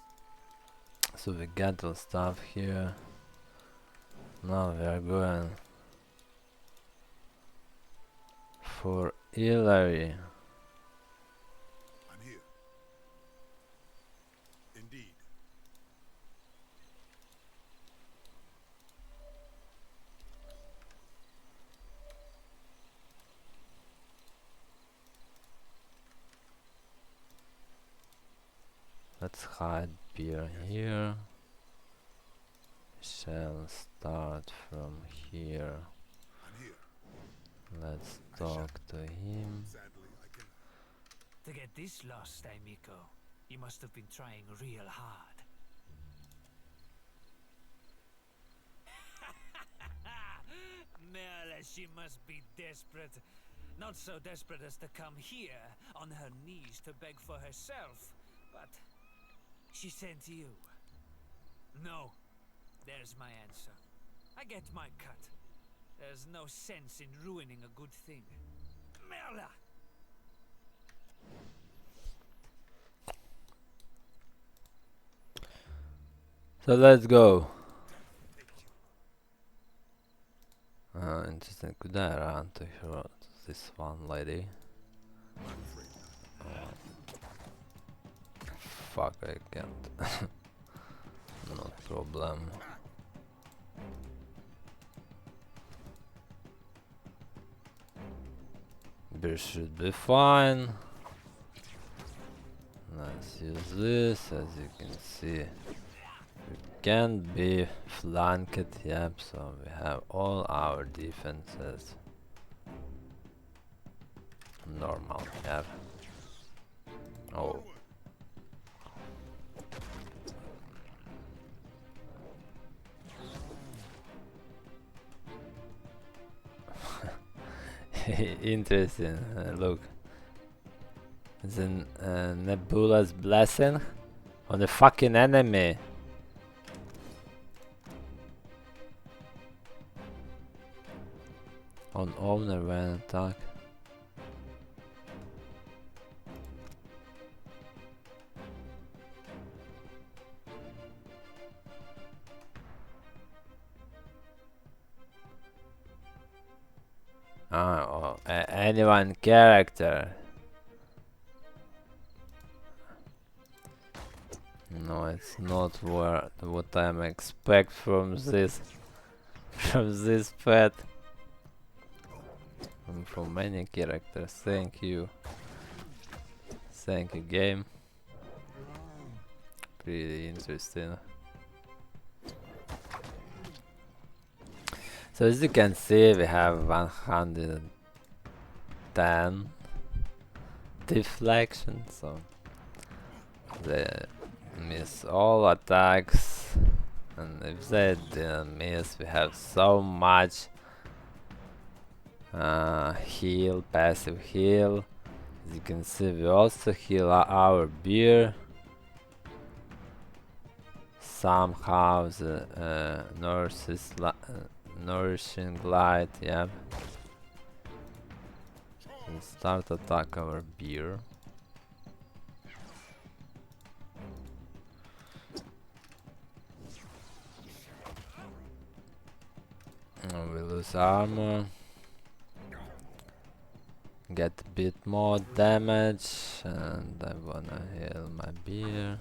So we got the stuff here. Now we are going for Ilari. I'm here. Indeed. Let's hide beer here. Shall start from here. I'm here. Let's talk to him. Sadly, I can. To get this lost, Miko, you must have been trying real hard. Merle, she must be desperate. Not so desperate as to come here on her knees to beg for herself, but she sent you. No, there's my answer. I get my cut. There's no sense in ruining a good thing. Merle! So let's go. Interesting. Could I run to her, this one lady? Fuck, I can't. No problem. This should be fine. Let's use this. As you can see, we can be flanked, yep, so we have all our defenses normal, yep. Oh. Interesting, look. It's a Nebula's blessing on the fucking enemy. On owner when attack. Anyone character. No, it's not what I expect from this pet. From many characters. Thank you. thank you, game. Pretty interesting. So as you can see, we have 110 deflection, so they miss all attacks, and if they didn't miss, we have so much heal, passive heal. As you can see, we also heal our beer. Somehow the nourishing light, yeah. And start attack our beer. And we lose armor. Get a bit more damage, and I wanna heal my beer.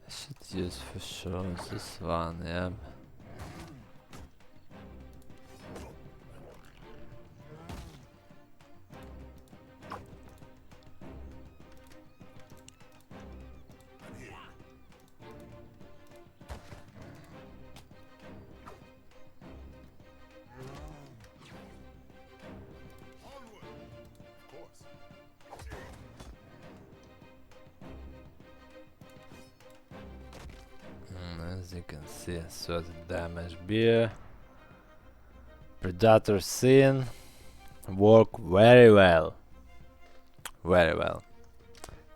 I should use for sure this one, yeah. As you can see, so the damage beer. Predator scene work very well. Very well.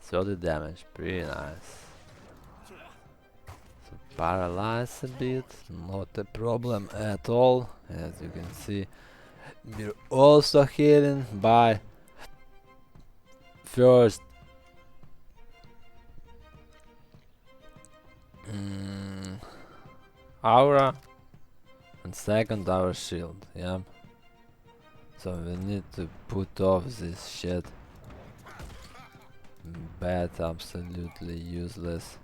So the damage, pretty nice. So paralyze a bit, not a problem at all. As you can see, we're also healing by first aura and second our shield, yeah. So we need to put off this shit. Bad, absolutely useless.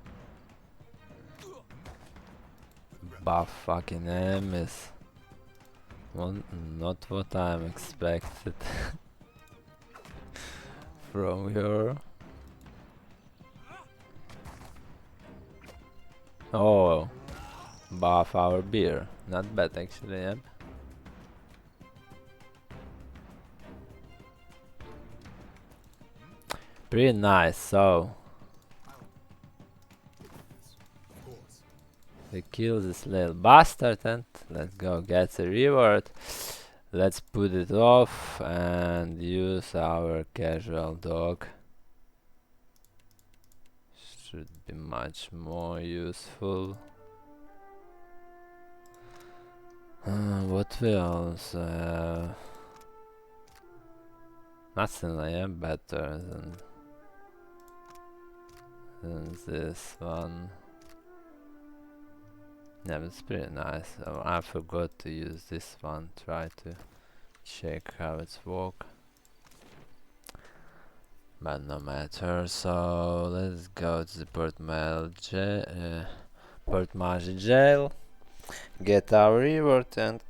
Buff fucking enemies. Not what I'm expected from her. Oh, buff our beer. Not bad actually, yeah. Pretty nice, so we kill this little bastard and let's go get the reward. Let's put it off and use our casual dog. Should be much more useful. What we also have? Nothing I am better than this one. Yeah, it's pretty nice. I forgot to use this one. Try to check how it's work. But no matter. So let's go to the Port Margy jail. Get our reward and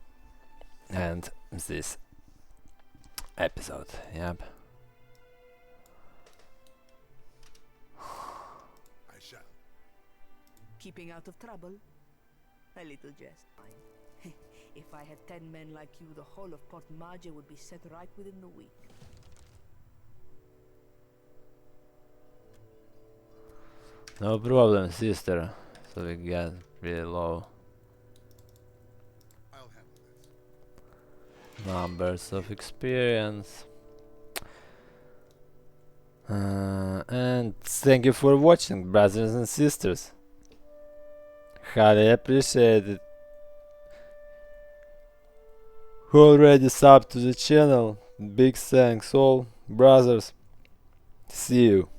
end this episode. Yep. I shall. Keeping out of trouble? A little jest. If I had 10 men like you, the whole of Port Margy would be set right within the week. No problem, sister. So we get pretty low numbers of experience. And thank you for watching, brothers and sisters. Highly appreciate it. Who already subbed to the channel, big thanks all, brothers. See you.